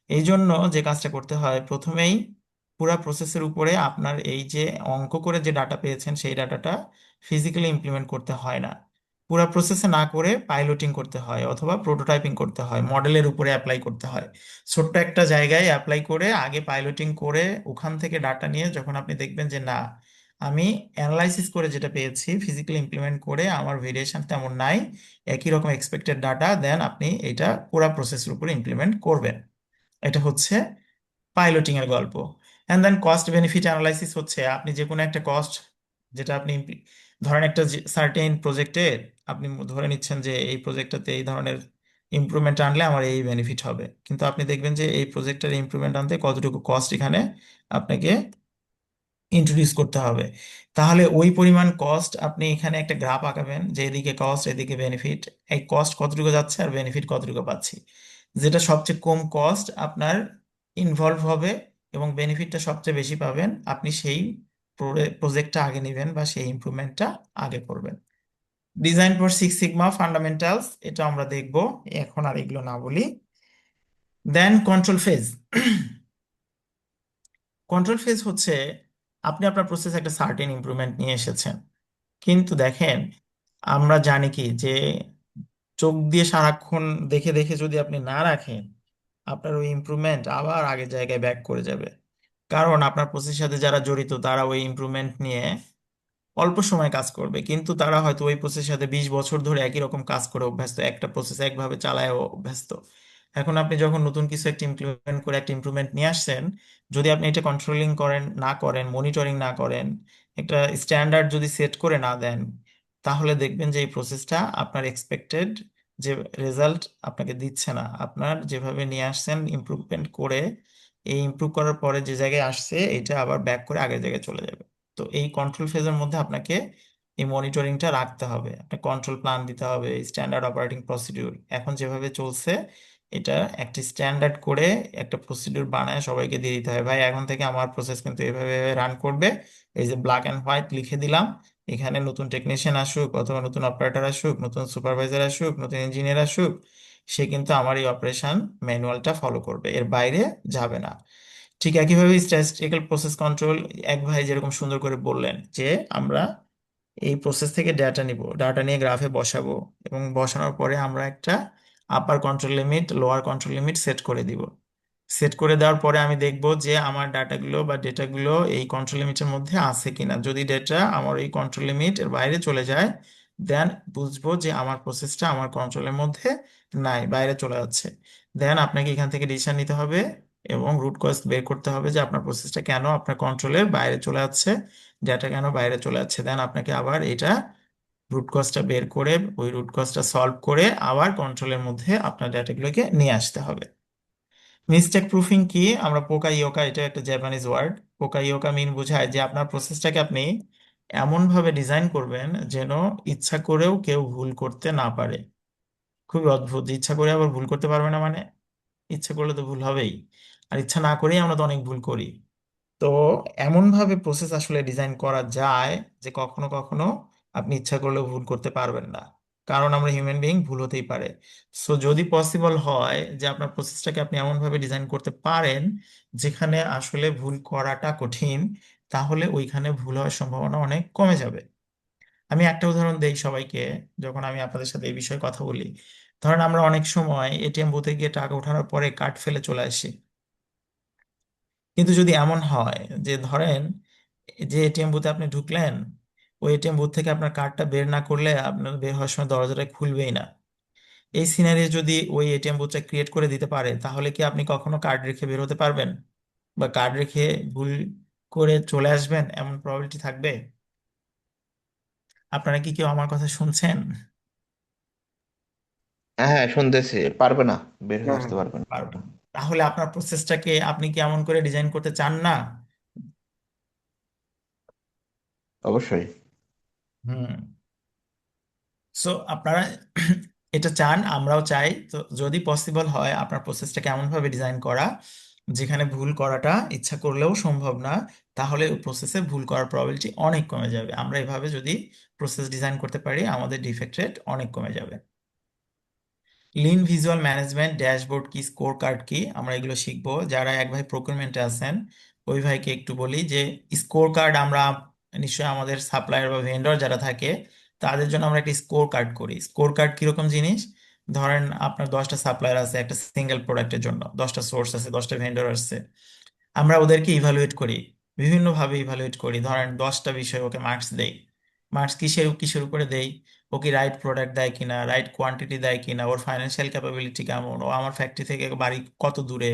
এই জন্য যে কাজটা করতে হয়, প্রথমেই পুরা প্রসেসের উপরে আপনার এই যে অঙ্ক করে যে ডাটা পেয়েছেন সেই ডাটাটা ফিজিক্যালি ইমপ্লিমেন্ট করতে হয় না। পুরা প্রসেসে না করে পাইলটিং করতে হয় অথবা প্রোটোটাইপিং করতে হয়, মডেলের উপরে অ্যাপ্লাই করতে হয়। ছোট্ট একটা জায়গায় অ্যাপ্লাই করে আগে পাইলটিং করে ওখান থেকে ডাটা নিয়ে যখন আপনি দেখবেন যে না, আমি অ্যানালাইসিস করে যেটা পেয়েছি ফিজিক্যালি ইমপ্লিমেন্ট করে আমার ভেরিয়েশন তেমন নাই, একই রকম এক্সপেক্টেড ডাটা, দেন আপনি এটা পুরা প্রসেসের উপরে ইমপ্লিমেন্ট করবেন। এটা হচ্ছে পাইলটিং এর গল্প। And then cost benefit analysis হচ্ছে আপনি যে কোনো একটা কস্ট, যেটা আপনি ধরেন একটা সার্টেন প্রজেক্টে আপনি ধরে নিচ্ছেন যে এই প্রজেক্টটাতে এই ধরনের ইমপ্রুভমেন্ট আনলে আমার এই বেনিফিট হবে, কিন্তু আপনি দেখবেন যে এই প্রজেক্টের ইমপ্রুভমেন্ট আনতে কতটুকু কস্ট এখানে আপনাকে ইন্ট্রোডিউস করতে হবে। তাহলে ওই পরিমাণ কস্ট আপনি এখানে একটা গ্রাফ আঁকাবেন যে এদিকে কস্ট এদিকে বেনিফিট, এই কস্ট কতটুকু যাচ্ছে আর বেনিফিট কতটুকু পাচ্ছি। যেটা সবচেয়ে কম কস্ট আপনার ইনভলভ হবে এবং বেনিফিটটা সবচেয়ে বেশি পাবেন, আপনি সেই প্রজেক্টটা আগে নেবেন বা সেই ইমপ্রুভমেন্টটা আগে করবেন। Design for six sigma fundamentals, এটা আমরা দেখব, এখন আর এগুলো না বলি। দেন কন্ট্রোল ফেজ। কন্ট্রোল ফেজ হচ্ছে আপনি আপনার প্রসেসে একটা সার্টেন ইমপ্রুভমেন্ট নিয়ে এসেছেন, কিন্তু দেখেন আমরা জানি কি যে চোখ দিয়ে সারাক্ষণ দেখে দেখে যদি আপনি না রাখেন, আপনার ওই ইমপ্রুভমেন্ট আবার আগের জায়গায় ব্যাক করে যাবে। কারণ আপনার প্রসেসের সাথে যারা জড়িত তারা ওই ইমপ্রুভমেন্ট নিয়ে অল্প সময় কাজ করবে, কিন্তু তারা হয়তো ওই প্রসেসের সাথে 20 বছর ধরে একই রকম কাজ করে অভ্যস্ত, একটা প্রসেস একভাবে চালায় অভ্যস্ত। এখন আপনি যখন নতুন কিছু একটা ইমপ্লিমেন্ট করে একটা ইমপ্রুভমেন্ট নিয়ে আসছেন, যদি আপনি এটা কন্ট্রোলিং করেন না করেন, মনিটরিং না করেন, একটা স্ট্যান্ডার্ড যদি সেট করে না দেন, তাহলে দেখবেন যে এই প্রসেসটা আপনার এক্সপেক্টেড যে রেজাল্ট আপনাকে দিচ্ছে না। আপনার যেভাবে নিয়ে আসছেন ইমপ্রুভমেন্ট করে, এই ইমপ্রুভ করার পরে যে জায়গায় আসছে এটা আবার ব্যাক করে আগের জায়গায় চলে যাবে। তো এই কন্ট্রোল ফেজের মধ্যে আপনাকে এই মনিটরিংটা রাখতে হবে, আপনার কন্ট্রোল প্ল্যান দিতে হবে, স্ট্যান্ডার্ড অপারেটিং প্রসিডিউর এখন যেভাবে চলছে এটা একটা স্ট্যান্ডার্ড করে একটা প্রসিডিউর বানায় সবাইকে দিয়ে দিতে হবে। ভাই এখন থেকে আমার প্রসেস কিন্তু এভাবে রান করবে, এই যে ব্ল্যাক এন্ড হোয়াইট লিখে দিলাম, এখানে নতুন টেকনিশিয়ান আসুক অথবা নতুন অপারেটর আসুক, নতুন সুপারভাইজার আসুক, নতুন ইঞ্জিনিয়ার আসুক, সে কিন্তু আমার এই অপারেশন ম্যানুয়ালটা ফলো করবে, এর বাইরে যাবে না। ঠিক একইভাবে স্ট্যাটিস্টিক্যাল প্রসেস কন্ট্রোল, এক ভাই যেরকম সুন্দর করে বললেন যে আমরা এই প্রসেস থেকে ডাটা নিব, ডাটা নিয়ে গ্রাফে বসাবো, এবং বসানোর পরে আমরা একটা upper control limit lower control limit set করে দিব। সেট করে দেওয়ার পরে আমি দেখব যে আমার ডাটাগুলো বা ডেটাগুলো এই কন্ট্রোল লিমিটের মধ্যে আছে কিনা। যদি ডেটা আমার এই কন্ট্রোল লিমিট এর বাইরে চলে যায়, দেন বুঝবো যে আমার প্রসেসটা আমার কন্ট্রোলের মধ্যে নাই, বাইরে চলে যাচ্ছে। দেন আপনাকে এখান থেকে ডিসিশন নিতে হবে এবং রুট কজ বের করতে হবে যে আপনার প্রসেসটা কেন আপনার কন্ট্রোলের বাইরে চলে যাচ্ছে, ডেটা কেন বাইরে চলে যাচ্ছে। দেন আপনাকে আবার এটা রুট কজটা বের করে ওই রুট কজটা সলভ করে আবার কন্ট্রোলের মধ্যে আপনার ডেটাগুলোকে নিয়ে আসতে হবে। মিস্টেক প্রুফিং কি? আমরা পোকা ইয়োকা, এটা একটা জাপানিজ ওয়ার্ড। পোকা ইয়োকা মিন বোঝায় যে আপনার প্রসেসটাকে আপনি এমন ভাবে ডিজাইন করবেন যেন ইচ্ছা করেও কেউ ভুল করতে না পারে। খুবই অদ্ভুত, যে ইচ্ছা করে আবার ভুল করতে পারবে না মানে, ইচ্ছা করলে তো ভুল হবেই, আর ইচ্ছা না করেই আমরা তো অনেক ভুল করি। তো এমন ভাবে প্রসেস আসলে ডিজাইন করা যায় যে কখনো কখনো আপনি ইচ্ছা করলেও ভুল করতে পারবেন না, কারণ আমরা হিউম্যান বিইং, ভুল হতেই পারে। সো যদি পসিবল হয় যে আপনার প্রসেসটাকে আপনি এমন ভাবে ডিজাইন করতে পারেন যেখানে আসলে ভুল করাটা কঠিন, তাহলে ওইখানে ভুল হওয়ার সম্ভাবনা অনেক কমে যাবে। আমি একটা উদাহরণ দেই সবাইকে, যখন আমি আপনাদের সাথে এই বিষয়ে কথা বলি। ধরেন আমরা অনেক সময় এটিএম বুথে গিয়ে টাকা ওঠানোর পরে কার্ড ফেলে চলে আসি। কিন্তু যদি এমন হয় যে ধরেন যে এটিএম বুথে আপনি ঢুকলেন, ওই এটিএম বুথ থেকে আপনার কার্ডটা বের না করলে আপনার বের হওয়ার সময় দরজাটা খুলবেই না। এই সিনারি যদি ওই এটিএম বুথটা ক্রিয়েট করে দিতে পারে, তাহলে কি আপনি কখনো কার্ড রেখে বের হতে পারবেন? বা কার্ড রেখে ভুল করে চলে আসবেন এমন প্রবাবিলিটি থাকবে? আপনারা কি কেউ আমার কথা শুনছেন? হ্যাঁ হ্যাঁ, শুনতেছি। পারবে না, বের হয়ে হ্যাঁ আসতে হ্যাঁ হ্যাঁ। পারবে না। পারবেন। তাহলে আপনার প্রসেসটাকে আপনি কি এমন করে ডিজাইন করতে চান না? অবশ্যই। হুম। সো আপনারা এটা চান, আমরাও চাই। তো যদি পসিবল হয় আপনার প্রসেসটাকে এমন ভাবে ডিজাইন করা যেখানে ভুল করাটা ইচ্ছা করলেও সম্ভব না, তাহলে ওই প্রসেসে ভুল করার প্রবাবিলিটি অনেক কমে যাবে। আমরা এভাবে যদি প্রসেস ডিজাইন করতে পারি, আমাদের ডিফেক্ট রেট অনেক কমে যাবে। লিন ভিজুয়াল ম্যানেজমেন্ট, ড্যাশবোর্ড কি, স্কোর কার্ড কি, আমরা এগুলো শিখবো। যারা এক ভাই প্রকিউরমেন্টে আছেন, ওই ভাইকে একটু বলি যে স্কোর কার্ড আমরা নিশ্চয়ই আমাদের সাপ্লায়ার বা ভেন্ডর যারা থাকে তাদের জন্য আমরা একটা স্কোর কার্ড করি। স্কোর কার্ড কিরকম জিনিস? ধরেন আপনার 10টা সাপ্লায়ার আছে একটা সিঙ্গেল প্রোডাক্টের জন্য, 10টা সোর্স আছে, 10টা ভেন্ডর আছে। আমরা ওদেরকে ইভালুয়েট করি, বিভিন্নভাবে ইভালুয়েট করি। ধরেন 10টা বিষয় ওকে মার্কস দেই। মার্কস কিসের কিসের উপরে দেই? ও কি রাইট প্রোডাক্ট দেয় কিনা, রাইট কোয়ান্টিটি দেয় কিনা, ওর ফাইন্যান্সিয়াল ক্যাপাবিলিটি কেমন, ও আমার ফ্যাক্টরি থেকে বাড়ি কত দূরে,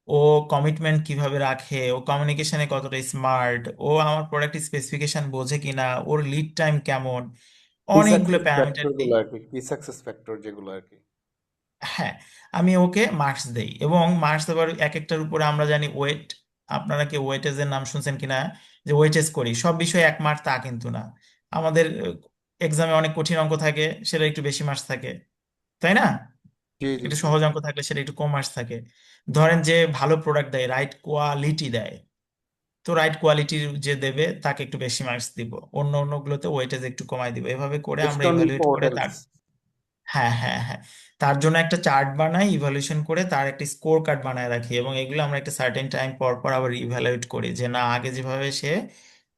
ও কমিটমেন্ট কিভাবে রাখে, ও কমিউনিকেশনে কতটা স্মার্ট, ও আমার প্রোডাক্ট স্পেসিফিকেশন বোঝে কিনা, ওর লিড টাইম কেমন, কি অনেকগুলো সাকসেস প্যারামিটার ফ্যাক্টর দিই। গুলো আর কি, কি সাকসেস ফ্যাক্টর যেগুলো আর কি। হ্যাঁ, আমি ওকে মার্কস দেই, এবং মার্কস দেওয়ার এক একটার উপরে আমরা জানি ওয়েট। আপনারা কি ওয়েটেজের নাম শুনছেন কিনা? যে ওয়েটেজ করি, সব বিষয়ে 1 মার্ক তা কিন্তু না। আমাদের এক্সামে অনেক কঠিন অঙ্ক থাকে, সেটা একটু বেশি মার্কস থাকে, তাই না? জি জি একটু জি। সহজ অঙ্ক থাকলে সেটা একটু কম মার্কস থাকে। ধরেন যে ভালো প্রোডাক্ট দেয়, রাইট কোয়ালিটি দেয়, তো রাইট কোয়ালিটির যে দেবে তাকে একটু বেশি মার্কস দিব, অন্য অন্যগুলোতে ওয়েটেজ একটু কমাই দিব। এভাবে করে বেস্ট আমরা অন ইভালুয়েট করে ইম্পর্টেন্স। তার, হ্যাঁ হ্যাঁ হ্যাঁ, তার জন্য একটা চার্ট বানাই, ইভালুয়েশন করে তার একটা স্কোর কার্ড বানায় রাখি, এবং এগুলো আমরা একটা সার্টেন টাইম পর পর আবার ইভ্যালুয়েট করি যে না, আগে যেভাবে সে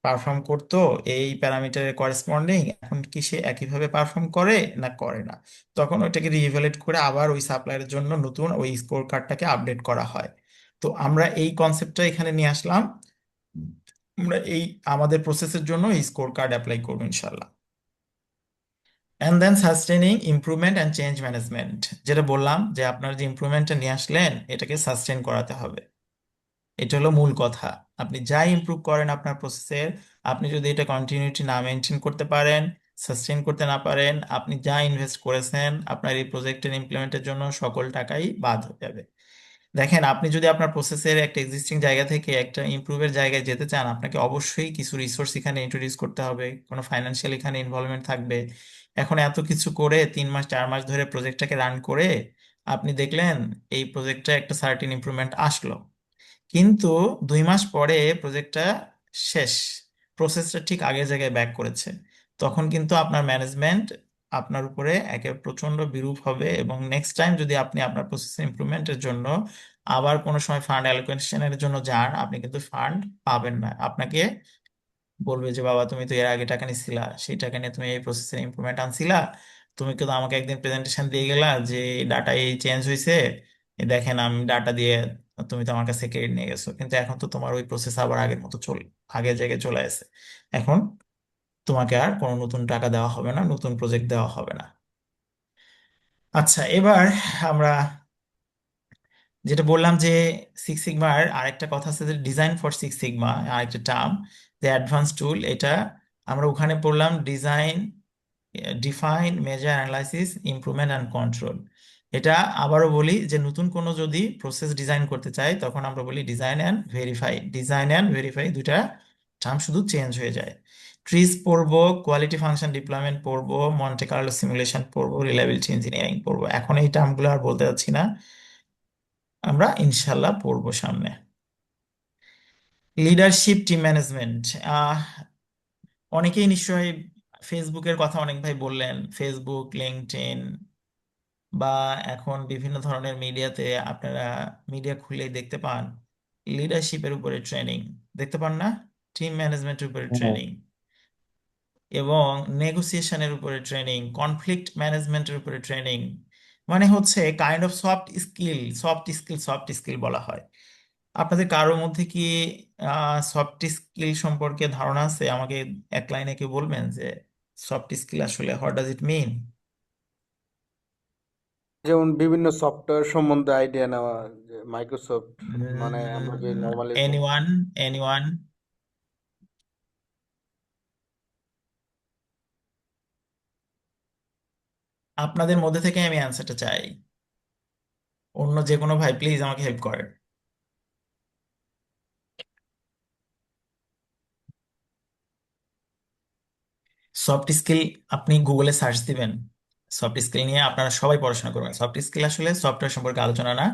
পারফর্ম করতো এই প্যারামিটারের করেসপন্ডিং, এখন কি সে একইভাবে পারফর্ম করে না করে না। তখন ওইটাকে রিইভ্যালুয়েট করে আবার ওই সাপ্লায়ারের জন্য নতুন ওই স্কোর কার্ডটাকে আপডেট করা হয়। তো আমরা এই কনসেপ্টটা এখানে নিয়ে আসলাম। আমরা এই আমাদের প্রসেসের জন্য এই স্কোর কার্ড অ্যাপ্লাই করবো ইনশাল্লাহ। And then sustaining improvement and change management, যেটা বললাম যে আপনার যে ইমপ্রুভমেন্টটা নিয়ে আসলেন এটাকে সাস্টেন করাতে হবে। এটা হলো মূল কথা। আপনি যাই ইমপ্রুভ করেন আপনার প্রসেসের, আপনি যদি এটা কন্টিনিউটি না মেনটেন করতে পারেন, সাস্টেন করতে না পারেন, আপনি যা ইনভেস্ট করেছেন আপনার এই প্রজেক্টের ইমপ্লিমেন্টের জন্য সকল টাকাই বাদ হয়ে যাবে। দেখেন, আপনি যদি আপনার প্রসেসের একটা এক্সিস্টিং জায়গা থেকে একটা ইমপ্রুভের জায়গায় যেতে চান, আপনাকে অবশ্যই কিছু রিসোর্স এখানে ইন্ট্রোডিউস করতে হবে, কোনো ফাইন্যান্সিয়াল এখানে ইনভলভমেন্ট থাকবে। এখন এত কিছু করে 3 মাস 4 মাস ধরে প্রজেক্টটাকে রান করে আপনি দেখলেন এই প্রজেক্টটা একটা সার্টেন ইমপ্রুভমেন্ট আসলো, কিন্তু 2 মাস পরে প্রজেক্টটা শেষ, প্রসেসটা ঠিক আগের জায়গায় ব্যাক করেছে। তখন কিন্তু আপনার ম্যানেজমেন্ট আপনার উপরে একে প্রচন্ড বিরূপ হবে, এবং নেক্সট টাইম যদি আপনি আপনার প্রসেস ইমপ্রুভমেন্টের জন্য আবার কোনো সময় ফান্ড অ্যালোকেশনের জন্য যান, আপনি কিন্তু ফান্ড পাবেন না। আপনাকে বলবে যে বাবা, তুমি তো এর আগে টাকা নিছিলা, সেই টাকা নিয়ে তুমি এই প্রসেসের ইমপ্রুভমেন্ট আনছিলা, তুমি কিন্তু আমাকে একদিন প্রেজেন্টেশন দিয়ে গেলা যে ডাটা এই চেঞ্জ হয়েছে, এই দেখেন আমি ডাটা দিয়ে, তুমি তো আমার কাছে ক্রেডিট নিয়ে গেছো, কিন্তু এখন তো তোমার ওই প্রসেস আবার আগের মতো আগের জায়গায় চলে আসে। এখন তোমাকে আর কোনো নতুন টাকা দেওয়া হবে না, নতুন প্রজেক্ট দেওয়া হবে না। আচ্ছা, এবার আমরা যেটা বললাম যে সিক্স সিগমার আরেকটা কথা আছে যে ডিজাইন ফর সিক্স সিগমা, আরেকটা টার্ম যে অ্যাডভান্স টুল, এটা আমরা ওখানে পড়লাম design, define, measure, analysis, improvement and control. এটা আবারও বলি যে নতুন কোনো যদি প্রসেস ডিজাইন করতে চাই তখন আমরা বলি design and verify. Design and verify দুইটা টার্ম শুধু চেঞ্জ হয়ে যায়। ট্রিজ পড়বো, কোয়ালিটি ফাংশন ডিপ্লয়মেন্ট পড়বো, মন্টে কার্লো সিমুলেশন পড়বো, রিলায়েবিলিটি ইঞ্জিনিয়ারিং পড়বো। এখন এই টার্মগুলো আর বলতে যাচ্ছি না, আমরা ইনশাল্লাহ পড়বো সামনে। লিডারশিপ, টিম ম্যানেজমেন্ট, অনেকেই নিশ্চয়ই ফেসবুকের কথা অনেক ভাই বললেন, ফেসবুক, লিঙ্কডইন বা এখন বিভিন্ন ধরনের মিডিয়াতে আপনারা মিডিয়া খুললেই দেখতে পান লিডারশিপের উপরে ট্রেনিং, দেখতে পান না? টিম ম্যানেজমেন্টের উপরে হ্যাঁ। ট্রেনিং এবং নেগোসিয়েশনের উপরে ট্রেনিং, কনফ্লিক্ট ম্যানেজমেন্টের উপরে ট্রেনিং, মানে হচ্ছে কাইন্ড অফ সফট স্কিল বলা হয়। আপনাদের কারোর মধ্যে কি সফট স্কিল সম্পর্কে ধারণা আছে? আমাকে এক লাইনে কি বলবেন যে সফট স্কিল আসলে হোয়াট ডাজ ইট মিন? যেমন বিভিন্ন সফটওয়্যার সম্বন্ধে আইডিয়া নেওয়া, যে মাইক্রোসফট, মানে আমরা যে নর্মালি এনিওয়ান, এনিওয়ান? আপনাদের মধ্যে থেকে আমি অ্যান্সারটা চাই। অন্য যে কোনো ভাই প্লিজ আমাকে হেল্প করেন। সফট স্কিল, আপনি গুগলে সার্চ দিবেন, সফট স্কিল নিয়ে আপনারা সবাই পড়াশোনা করবেন। সফট স্কিল আসলে সফটওয়্যার সম্পর্কে আলোচনা না।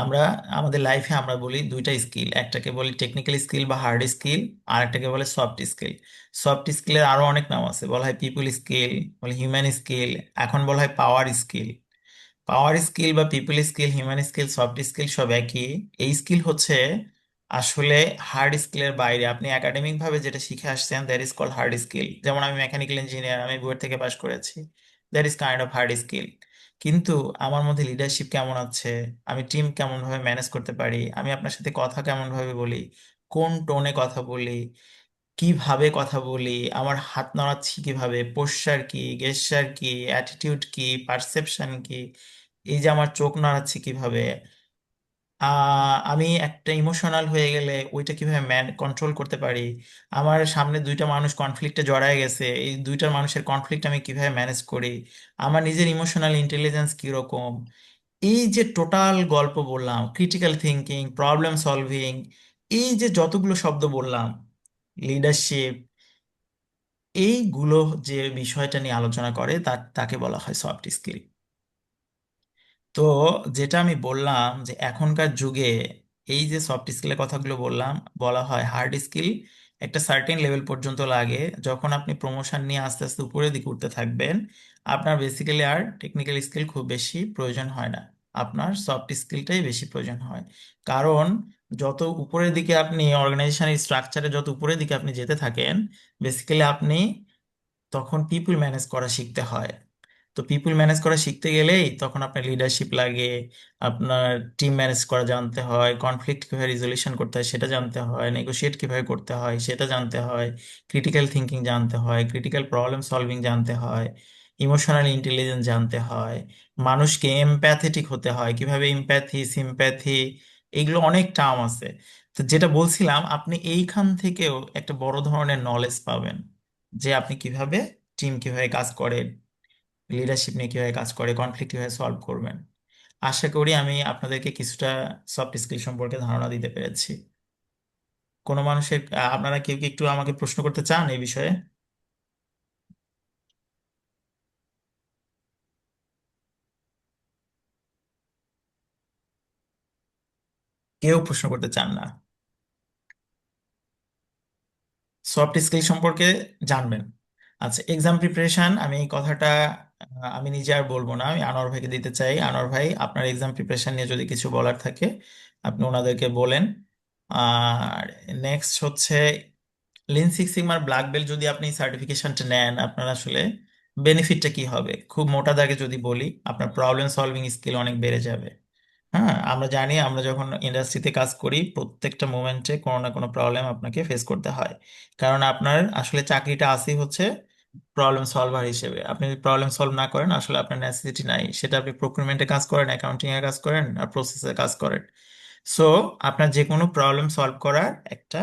আমরা আমাদের লাইফে আমরা বলি দুইটা স্কিল, একটাকে বলি টেকনিক্যাল স্কিল বা হার্ড স্কিল, আর একটাকে বলে সফট স্কিল। সফট স্কিলের আরো অনেক নাম আছে, বলা হয় পিপল স্কিল, বলে হিউম্যান স্কিল, এখন বলা হয় পাওয়ার স্কিল। পাওয়ার স্কিল বা people skill, human skill, soft skill সব একই। এই স্কিল হচ্ছে আসলে হার্ড স্কিলের বাইরে আপনি একাডেমিক ভাবে যেটা শিখে আসছেন, that is called hard skill. যেমন আমি মেকানিক্যাল ইঞ্জিনিয়ার, আমি বুয়েট থেকে পাশ করেছি, that is kind of hard skill. কিন্তু আমার মধ্যে লিডারশিপ কেমন আছে, আমি টিম কেমন ভাবে ম্যানেজ করতে পারি, আমি আপনার সাথে কথা কেমন ভাবে বলি, কোন টোনে কথা বলি, কিভাবে কথা বলি, আমার হাত নাড়াচ্ছি কিভাবে, পোশ্চার কি, গেস্টার কি, অ্যাটিটিউড কি, পারসেপশন কি, এই যে আমার চোখ নাড়াচ্ছি কিভাবে, আমি একটা ইমোশনাল হয়ে গেলে ওইটা কিভাবে কন্ট্রোল করতে পারি, আমার সামনে দুইটা মানুষ কনফ্লিক্টে জড়ায় গেছে, এই দুইটা মানুষের কনফ্লিক্ট আমি কিভাবে ম্যানেজ করি, আমার নিজের ইমোশনাল ইন্টেলিজেন্স কিরকম, এই যে টোটাল গল্প বললাম, ক্রিটিক্যাল থিঙ্কিং, প্রবলেম সলভিং, এই যে যতগুলো শব্দ বললাম, লিডারশিপ, এইগুলো যে বিষয়টা নিয়ে আলোচনা করে তাকে বলা হয় সফট স্কিল। তো যেটা আমি বললাম যে এখনকার যুগে এই যে সফট স্কিলের কথাগুলো বললাম, বলা হয় হার্ড স্কিল একটা সার্টেন লেভেল পর্যন্ত লাগে। যখন আপনি প্রমোশন নিয়ে আস্তে আস্তে উপরের দিকে উঠতে থাকবেন, আপনার বেসিক্যালি আর টেকনিক্যাল স্কিল খুব বেশি প্রয়োজন হয় না, আপনার সফট স্কিলটাই বেশি প্রয়োজন হয়। কারণ যত উপরের দিকে আপনি অর্গানাইজেশনের স্ট্রাকচারে, যত উপরের দিকে আপনি যেতে থাকেন, বেসিক্যালি আপনি তখন পিপুল ম্যানেজ করা শিখতে হয়। তো পিপুল ম্যানেজ করা শিখতে গেলেই তখন আপনার লিডারশিপ লাগে, আপনার টিম ম্যানেজ করা জানতে হয়, কনফ্লিক্ট কিভাবে রিজলিউশন করতে হয় সেটা জানতে হয়, নেগোশিয়েট কিভাবে করতে হয় সেটা জানতে হয়, ক্রিটিক্যাল থিঙ্কিং জানতে হয়, ক্রিটিক্যাল প্রবলেম সলভিং জানতে হয়, ইমোশনাল ইন্টেলিজেন্স জানতে হয়, মানুষকে এমপ্যাথেটিক হতে হয়, কিভাবে ইমপ্যাথি, সিম্প্যাথি, এগুলো অনেক টার্ম আছে। তো যেটা বলছিলাম, আপনি এইখান থেকেও একটা বড় ধরনের নলেজ পাবেন যে আপনি কিভাবে টিম কিভাবে কাজ করে, লিডারশিপ নিয়ে কিভাবে কাজ করে, কনফ্লিক্ট কিভাবে সলভ করবেন। আশা করি আমি আপনাদেরকে কিছুটা সফট স্কিল সম্পর্কে ধারণা দিতে পেরেছি। কোনো মানুষের আপনারা কেউ কি একটু আমাকে প্রশ্ন করতে চান এই বিষয়ে? কেউ প্রশ্ন করতে চান না? সফট স্কিল সম্পর্কে জানবেন। আচ্ছা, এক্সাম প্রিপারেশন, আমি এই কথাটা আমি নিজে আর বলবো না, আমি আনোয়ার ভাইকে দিতে চাই। আনোয়ার ভাই, আপনার এক্সাম প্রিপারেশন নিয়ে যদি কিছু বলার থাকে আপনি ওনাদেরকে বলেন। আর নেক্সট হচ্ছে লিন সিক্স সিগমার ব্ল্যাক বেল্ট যদি আপনি সার্টিফিকেশনটা নেন, আপনার আসলে বেনিফিটটা কি হবে? খুব মোটা দাগে যদি বলি, আপনার প্রবলেম সলভিং স্কিল অনেক বেড়ে যাবে। হ্যাঁ, আমরা জানি আমরা যখন ইন্ডাস্ট্রিতে কাজ করি প্রত্যেকটা মোমেন্টে কোনো না কোনো প্রবলেম আপনাকে ফেস করতে হয়। কারণ আপনার আসলে চাকরিটা আসি হচ্ছে প্রবলেম সলভার হিসেবে। আপনি যদি প্রবলেম সলভ না করেন আসলে আপনার নেসেসিটি নাই, সেটা আপনি প্রকুরমেন্টে কাজ করেন, অ্যাকাউন্টিং এ কাজ করেন, আর প্রসেসে কাজ করেন। সো আপনার যে কোনো প্রবলেম সলভ করার একটা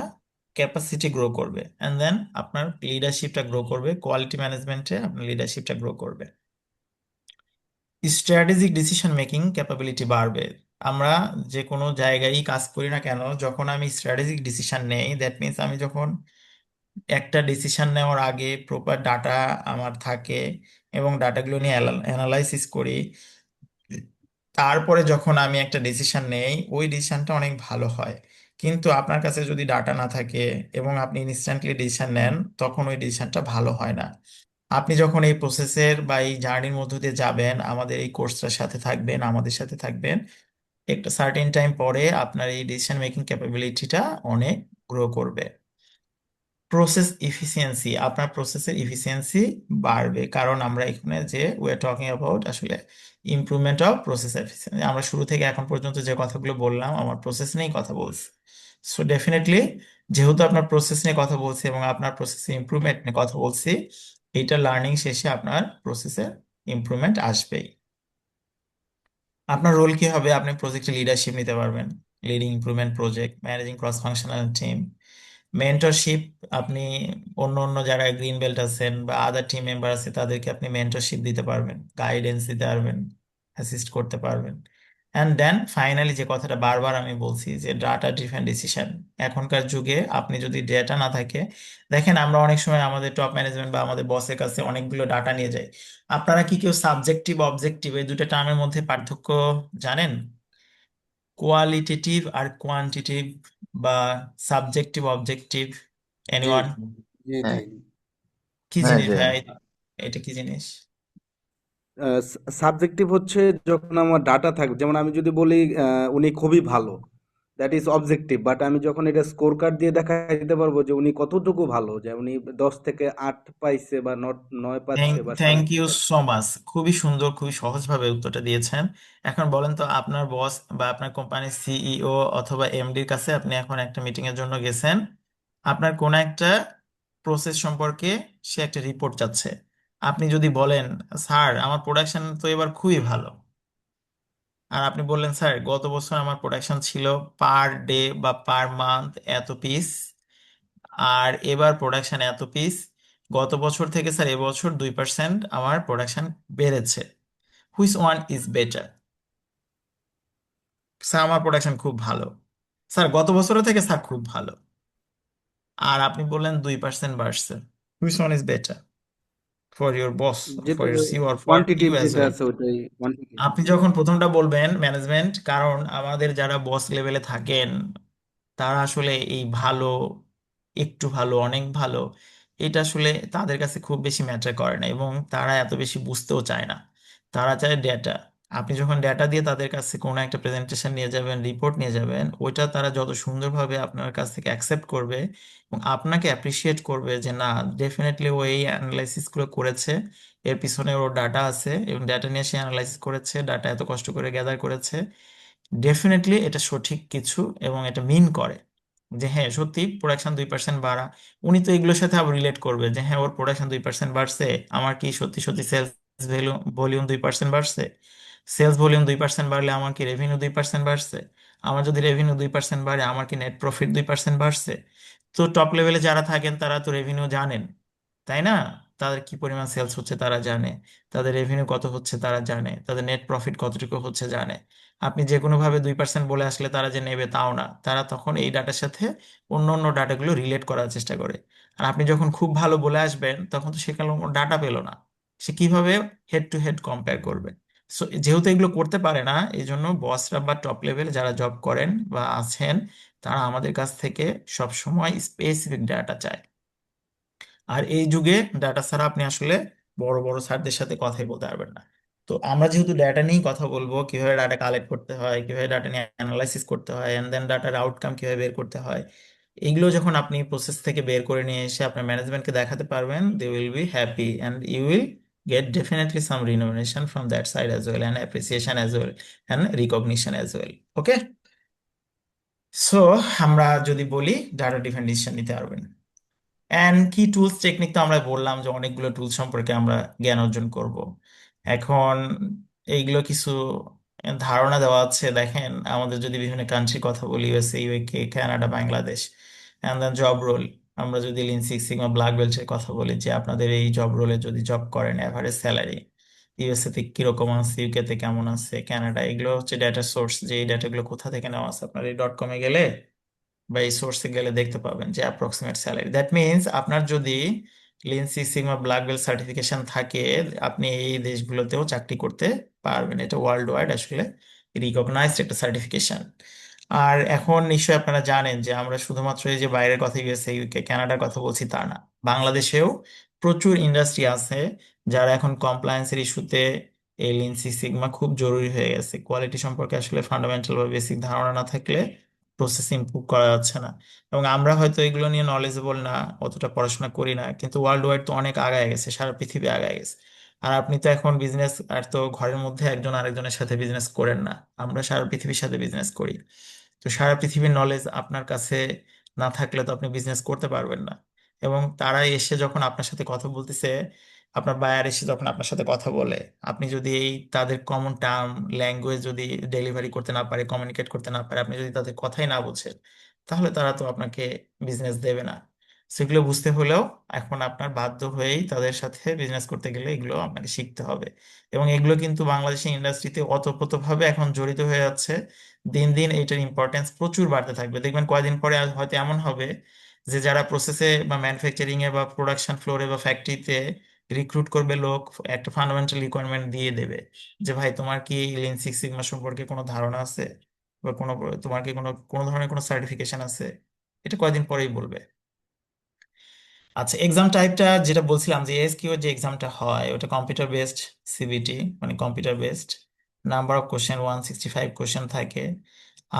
ক্যাপাসিটি গ্রো করবে, অ্যান্ড দেন আপনার লিডারশিপটা গ্রো করবে, কোয়ালিটি ম্যানেজমেন্টে আপনার লিডারশিপটা গ্রো করবে, স্ট্র্যাটেজিক ডিসিশন মেকিং ক্যাপাবিলিটি বাড়বে। আমরা যে কোনো জায়গায় কাজ করি না কেন, যখন আমি স্ট্র্যাটেজিক ডিসিশন নেই, দ্যাট মিন্স আমি যখন একটা ডিসিশন নেওয়ার আগে প্রপার ডাটা আমার থাকে এবং ডাটাগুলো নিয়ে অ্যানালাইসিস করি, তারপরে যখন আমি একটা ডিসিশন নেই ওই ডিসিশনটা অনেক ভালো হয়। কিন্তু আপনার কাছে যদি ডাটা না থাকে এবং আপনি ইনস্ট্যান্টলি ডিসিশন নেন তখন ওই ডিসিশনটা ভালো হয় না। আপনি যখন এই প্রসেসের বা এই জার্নির মধ্য দিয়ে যাবেন, আমাদের এই কোর্সটার সাথে থাকবেন, আমাদের সাথে থাকবেন, একটা সার্টেন টাইম পরে আপনার এই ডিসিশন মেকিং ক্যাপাবিলিটিটা অনেক গ্রো করবে। প্রসেস ইফিসিয়েন্সি, আপনার প্রসেসের ইফিসিয়েন্সি বাড়বে, কারণ আমরা এখানে যে উই আর টকিং অ্যাবাউট আসলে ইমপ্রুভমেন্ট অফ প্রসেস এফিসিয়েন্সি। আমরা শুরু থেকে এখন পর্যন্ত যে কথাগুলো বললাম আমার প্রসেস নিয়েই কথা বলছি। সো ডেফিনেটলি যেহেতু আপনার প্রসেস নিয়ে কথা বলছি এবং আপনার প্রসেসে ইমপ্রুভমেন্ট নিয়ে কথা বলছি, এইটা লার্নিং শেষে আপনার প্রসেসে ইমপ্রুভমেন্ট আসবেই। আপনার রোল কি হবে? আপনি প্রজেক্টে লিডারশিপ নিতে পারবেন, leading improvement project, managing cross functional team, mentorship. আপনি অন্য অন্য যারা গ্রিন বেল্ট আছেন বা আদার টিম মেম্বার আছে তাদেরকে আপনি মেন্টরশিপ দিতে পারবেন, গাইডেন্স দিতে পারবেন, অ্যাসিস্ট করতে পারবেন। অ্যান্ড দেন ফাইনালি যে কথাটা বারবার আমি বলছি যে ডাটা ড্রিভেন ডিসিশন। এখনকার যুগে আপনি যদি ডেটা না থাকে, দেখেন আমরা অনেক সময় আমাদের টপ ম্যানেজমেন্ট বা আমাদের বসের কাছে অনেকগুলো ডাটা নিয়ে যাই। আপনারা কি কেউ সাবজেক্টিভ অবজেক্টিভ এই দুটো টার্মের মধ্যে পার্থক্য জানেন? কোয়ালিটেটিভ আর কোয়ান্টিটিভ, বা সাবজেক্টিভ অবজেক্টিভ, জি এনিওয়ান? জি হ্যাঁ, জি কি হ্যাঁ জিনিস যে ভাই? এটা কি জিনিস? সাবজেক্টিভ হচ্ছে যখন আমার ডাটা থাকবে, যেমন আমি যদি বলি উনি খুবই ভালো, দ্যাট ইজ অবজেক্টিভ। বাট আমি যখন এটা স্কোর কার্ড দিয়ে দেখা দিতে পারবো যে উনি কতটুকু ভালো, যে উনি 10 থেকে 8 পাইছে বা 9 পাচ্ছে থ্যাংক বা থ্যাংক 7 ইউ পাচ্ছে। সো মাচ, খুবই সুন্দর, খুবই সহজভাবে উত্তরটা দিয়েছেন। এখন বলেন তো, আপনার বস বা আপনার কোম্পানির সিইও অথবা এমডির কাছে আপনি এখন একটা মিটিং এর জন্য গেছেন, আপনার কোন একটা প্রসেস সম্পর্কে সে একটা রিপোর্ট চাচ্ছে। আপনি যদি বলেন, স্যার আমার প্রোডাকশন তো এবার খুবই ভালো, আর আপনি বললেন, স্যার গত বছর আমার প্রোডাকশন ছিল পার ডে বা পার মান্থ এত পিস, আর এবার প্রোডাকশন এত পিস, গত বছর থেকে স্যার এবছর 2% আমার প্রোডাকশন বেড়েছে, which one is better? Sir আমার প্রোডাকশন খুব ভালো। স্যার গত বছরের থেকে স্যার খুব ভালো। আর আপনি বললেন 2% বাড়ছে, which one is better for your boss, for যেটা ইউর সিও, আর ফর ইউ কোয়ান্টিটিভ অ্যাজ যেটা ওয়েল? আছে ওইটাই কোয়ান্টিটি। আপনি যখন প্রথমটা বলবেন ম্যানেজমেন্ট, কারণ আমাদের যারা বস লেভেলে থাকেন তারা আসলে এই ভালো, একটু ভালো, অনেক ভালো, এটা আসলে তাদের কাছে খুব বেশি ম্যাটার করে না এবং তারা এত বেশি বুঝতেও চায় না। তারা চায় ডেটা। আপনি যখন ডেটা দিয়ে তাদের কাছে কোনো একটা প্রেজেন্টেশন নিয়ে যাবেন, রিপোর্ট নিয়ে যাবেন, ওইটা তারা যত সুন্দরভাবে আপনার কাছ থেকে অ্যাকসেপ্ট করবে এবং আপনাকে অ্যাপ্রিসিয়েট করবে যে না, ডেফিনেটলি ও এই অ্যানালাইসিস গুলো করেছে, এর পিছনে ওর ডাটা আছে এবং ডাটা নিয়ে সে অ্যানালাইসিস করেছে, ডাটা এত কষ্ট করে গ্যাদার করেছে, ডেফিনেটলি এটা সঠিক কিছু এবং এটা মিন করে যে হ্যাঁ সত্যি প্রোডাকশন 2% বাড়া। উনি তো এগুলোর সাথে আবার রিলেট করবে যে হ্যাঁ ওর প্রোডাকশন 2% বাড়ছে, আমার কি সত্যি সত্যি সেলস ভলিউম 2% বাড়ছে? সেলস ভলিউম 2% বাড়লে আমার কি রেভিনিউ 2% বাড়ছে? আমার যদি রেভিনিউ 2% বাড়ে আমার কি নেট প্রফিট 2% বাড়ছে? তো টপ লেভেলে যারা থাকেন তারা তো রেভিনিউ জানেন, তাই না? তাদের কি পরিমাণ সেলস হচ্ছে তারা জানে, তাদের রেভিনিউ কত হচ্ছে তারা জানে, তাদের নেট প্রফিট কতটুকু হচ্ছে জানে। আপনি যে কোনো ভাবে 2% বলে আসলে তারা যে নেবে তাও না, তারা তখন এই ডাটার সাথে অন্য অন্য ডাটাগুলো রিলেট করার চেষ্টা করে। আর আপনি যখন খুব ভালো বলে আসবেন তখন তো সে কোনো ডাটা পেলো না, সে কিভাবে হেড টু হেড কম্পেয়ার করবে? সো যেহেতু এগুলো করতে পারে না, এই জন্য বসরা বা টপ লেভেলে যারা জব করেন বা আছেন তারা আমাদের কাছ থেকে সব সময় স্পেসিফিক ডাটা চায়। আর এই যুগে ডাটা ছাড়া আপনি আসলে বড় বড় স্যারদের সাথে কথাই বলতে পারবেন না। তো আমরা যেহেতু ডাটা নিয়েই কথা বলবো, কিভাবে ডাটা কালেক্ট করতে হয়, কিভাবে ডাটা নিয়ে অ্যানালাইসিস করতে হয়, এন্ড দেন ডাটার আউটকাম কিভাবে বের করতে হয়, এগুলো যখন আপনি প্রসেস থেকে বের করে নিয়ে এসে আপনার ম্যানেজমেন্টকে দেখাতে পারবেন, they will be happy and you will get definitely some renovation from that side as well, and appreciation as well, and recognition as well. Okay, so আমরা যদি বলি ডাটা ডিফারেন্ট ডিসিশন নিতে পারবেন। অ্যান্ড কি টুলস টেকনিক, তো আমরা বললাম যে অনেকগুলো টুলস সম্পর্কে আমরা জ্ঞান অর্জন করব। এখন এইগুলো কিছু ধারণা দেওয়া আছে। দেখেন আমাদের যদি বিভিন্ন কান্ট্রি কথা বলি, USA, UK, Canada, Bangladesh, and then job role, আমরা যদি লিন সিক্স সিগমা ব্ল্যাক বেল্টের কথা বলি যে আপনাদের এই জব রোলে যদি জব করেন অ্যাভারেজ স্যালারি ইউএসএ তে কিরকম আছে, ইউকে তে কেমন আছে, কানাডা, এগুলো হচ্ছে ডেটা সোর্স, যে এই ডেটাগুলো কোথা থেকে নেওয়া আছে আপনার এই ডট কমে গেলে বা এই সোর্সে গেলে দেখতে পাবেন যে অ্যাপ্রক্সিমেট স্যালারি। দ্যাট মিনস আপনার যদি lean six sigma black belt certification থাকে, আপনি এই দেশগুলোতেও চাকরি করতে পারবেন। এটা ওয়ার্ল্ড ওয়াইড আসলে রিকগনাইজড একটা সার্টিফিকেশন। আর এখন নিশ্চয়ই আপনারা জানেন যে আমরা শুধুমাত্র এই যে বাইরের কথা, ইউএসএ, ইউকে, কানাডার কথা বলছি তা না, বাংলাদেশেও প্রচুর ইন্ডাস্ট্রি আছে যারা এখন কমপ্লায়েন্সের ইস্যুতে এই লিন সিক্স সিগমা খুব জরুরি হয়ে গেছে। কোয়ালিটি সম্পর্কে আসলে ফান্ডামেন্টাল বা বেসিক ধারণা না থাকলে প্রসেস ইমপ্রুভ করা যাচ্ছে না। এবং আমরা হয়তো এগুলো নিয়ে নলেজেবল না, অতটা পড়াশোনা করি না, কিন্তু ওয়ার্ল্ড ওয়াইড তো অনেক আগায় গেছে, সারা পৃথিবী আগায় গেছে। আর আপনি তো এখন বিজনেস, আর তো ঘরের মধ্যে একজন আরেকজনের সাথে বিজনেস করেন না, আমরা সারা পৃথিবীর সাথে বিজনেস করি। তো সারা পৃথিবীর নলেজ আপনার কাছে না থাকলে তো আপনি বিজনেস করতে পারবেন না। এবং তারা এসে যখন আপনার সাথে কথা বলতেছে, আপনার বায়ার এসে যখন আপনার সাথে কথা বলে, আপনি যদি এই তাদের কমন টার্ম ল্যাঙ্গুয়েজ যদি ডেলিভারি করতে না পারে, কমিউনিকেট করতে না পারে, আপনি যদি তাদের কথাই না বুঝেন, তাহলে তারা তো আপনাকে বিজনেস দেবে না। সেগুলো বুঝতে হলেও এখন আপনার বাধ্য হয়েই তাদের সাথে বিজনেস করতে গেলে এগুলো আপনাকে শিখতে হবে। এবং এগুলো কিন্তু বাংলাদেশের ইন্ডাস্ট্রিতে ওতপ্রোতভাবে এখন জড়িত হয়ে যাচ্ছে। দিন দিন এটার ইম্পর্টেন্স প্রচুর বাড়তে থাকবে। দেখবেন কয়েকদিন পরে হয়তো এমন হবে যে যারা প্রসেসে বা ম্যানুফ্যাকচারিং এ বা প্রোডাকশন ফ্লোরে বা ফ্যাক্টরিতে রিক্রুট করবে লোক, একটা ফান্ডামেন্টাল রিকোয়ারমেন্ট দিয়ে দেবে যে ভাই তোমার কি লিন সিক্স সিগমা সম্পর্কে কোনো ধারণা আছে, বা কোনো, তোমার কি কোনো কোনো ধরনের কোনো সার্টিফিকেশন আছে। এটা কয়েকদিন পরেই বলবে। আচ্ছা, এক্সাম টাইপটা যেটা বলছিলাম যে এসকিউ যে এক্সামটা হয় ওটা কম্পিউটার বেসড সিবিটি, মানে computer based. Number of question 165 question থাকে।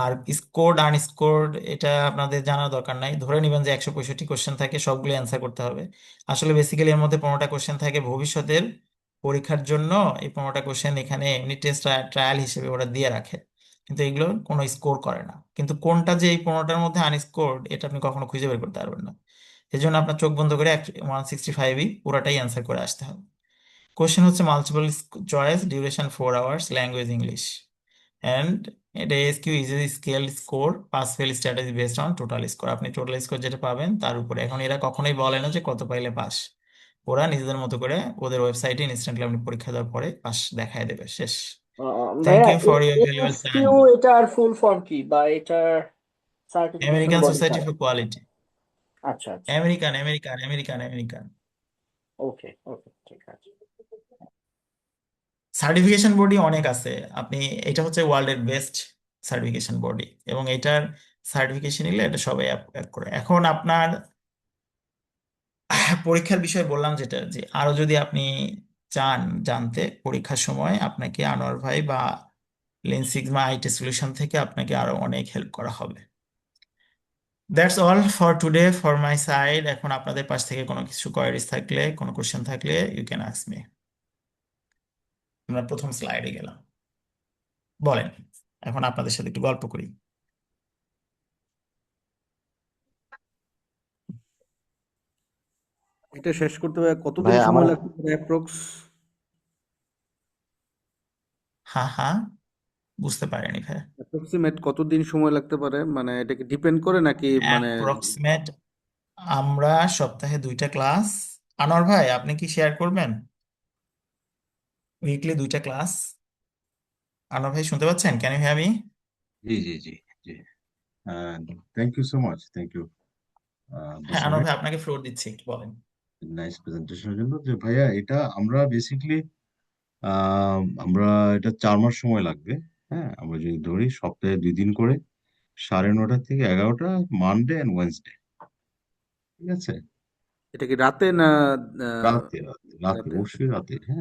আর স্কোরড আনস্কোরড এটা আপনাদের জানার দরকার নাই, ধরে নেবেন যে 165 কোশ্চেন থাকে, সবগুলো অ্যান্সার করতে হবে। আসলে বেসিক্যালি এর মধ্যে 15টা কোশ্চেন থাকে ভবিষ্যতের পরীক্ষার জন্য। এই 15টা কোশ্চেন এখানে এমনি টেস্ট ট্রায়াল হিসেবে ওরা দিয়ে রাখে, কিন্তু এগুলো কোনো স্কোর করে না। কিন্তু কোনটা যে এই 15টার মধ্যে আনস্কোরড এটা আপনি কখনো খুঁজে বের করতে পারবেন না। এই জন্য আপনার চোখ বন্ধ করে 165ই পুরোটাই অ্যান্সার করে আসতে হবে। কোশ্চেন হচ্ছে multiple choice, duration 4 hours, language English. অ্যান্ড এটা SQ is scale score, pass fail strategy based on total score. আপনি টোটাল স্কোর যেটা পাবেন তার উপরে। এখন এরা কখনোই বলে না যে কত পাইলে পাস, ওরা নিজেদের মতো করে ওদের ওয়েবসাইটে ইনস্ট্যান্টলি আপনি পরীক্ষা দেওয়ার পরে পাস দেখায় দেবে, শেষ। থ্যাংক ভাইয়া you for your valuable time. ASQ এটার ফুল ফর্ম কি, বা এটার সার্টিফিকেশন আমেরিকান বডি সোসাইটি কারা? For quality. আচ্ছা আচ্ছা, American American American American okay okay, ঠিক আছে। সার্টিফিকেশন বডি অনেক আছে। আপনি, এটা হচ্ছে ওয়ার্ল্ডের বেস্ট সার্টিফিকেশন বডি, এবং এটার সার্টিফিকেশন নিলে এটা সবাই অ্যাপ্লাই করে। এখন আপনার পরীক্ষার বিষয় বললাম যেটা, যে আরো যদি আপনি চান জানতে, পরীক্ষার সময় আপনাকে আনোয়ার ভাই বা লেন সিগমা আইটি সলিউশন থেকে আপনাকে আরো অনেক হেল্প করা হবে। That's all for today for my side. এখন আপনাদের পাশ থেকে কোনো কিছু কোয়ারিজ থাকলে, কোনো কোশ্চেন থাকলে ইউ ক্যান আস্ক মি। আমরা প্রথম স্লাইডে গেলাম, বলেন। এখন আপনাদের সাথে একটু গল্প করি। এটা শেষ করতে হবে কতদিন ভাইয়া আমার সময় লাগতে পারে অ্যাপ্রক্স? হ্যাঁ হ্যাঁ, বুঝতে পারেনি ভাই। অ্যাপ্রক্সিমেট কতদিন সময় লাগতে পারে, মানে এটা কি ডিপেন্ড করে নাকি মানে? অ্যাপ্রক্সিমেট, আমরা সপ্তাহে 2টা ক্লাস। আনোয়ার ভাই আপনি কি শেয়ার করবেন? উইকলি 2টা ক্লাস। আনোয়ার ভাই শুনতে পাচ্ছেন? Can you hear me? জি জি জি জি। Thank you so much, thank you হ্যাঁ আনোয়ার মোসাম্মেদ, ভাই, আপনাকে ফ্লোর দিচ্ছি, একটু বলেন। নাইস প্রেজেন্টেশনের জন্য। যে ভাইয়া এটা আমরা বেসিকলি আমরা এটা 4 মাস সময় লাগবে। হ্যাঁ, আমরা যদি ধরি সপ্তাহে 2 দিন করে, 9:30 থেকে 11টা, মানডে অ্যান্ড ওয়েনসডে। ঠিক আছে? এটা কি রাতে না রাতে রাতে রাতে রাতে? অবশ্যই রাতে, হ্যাঁ।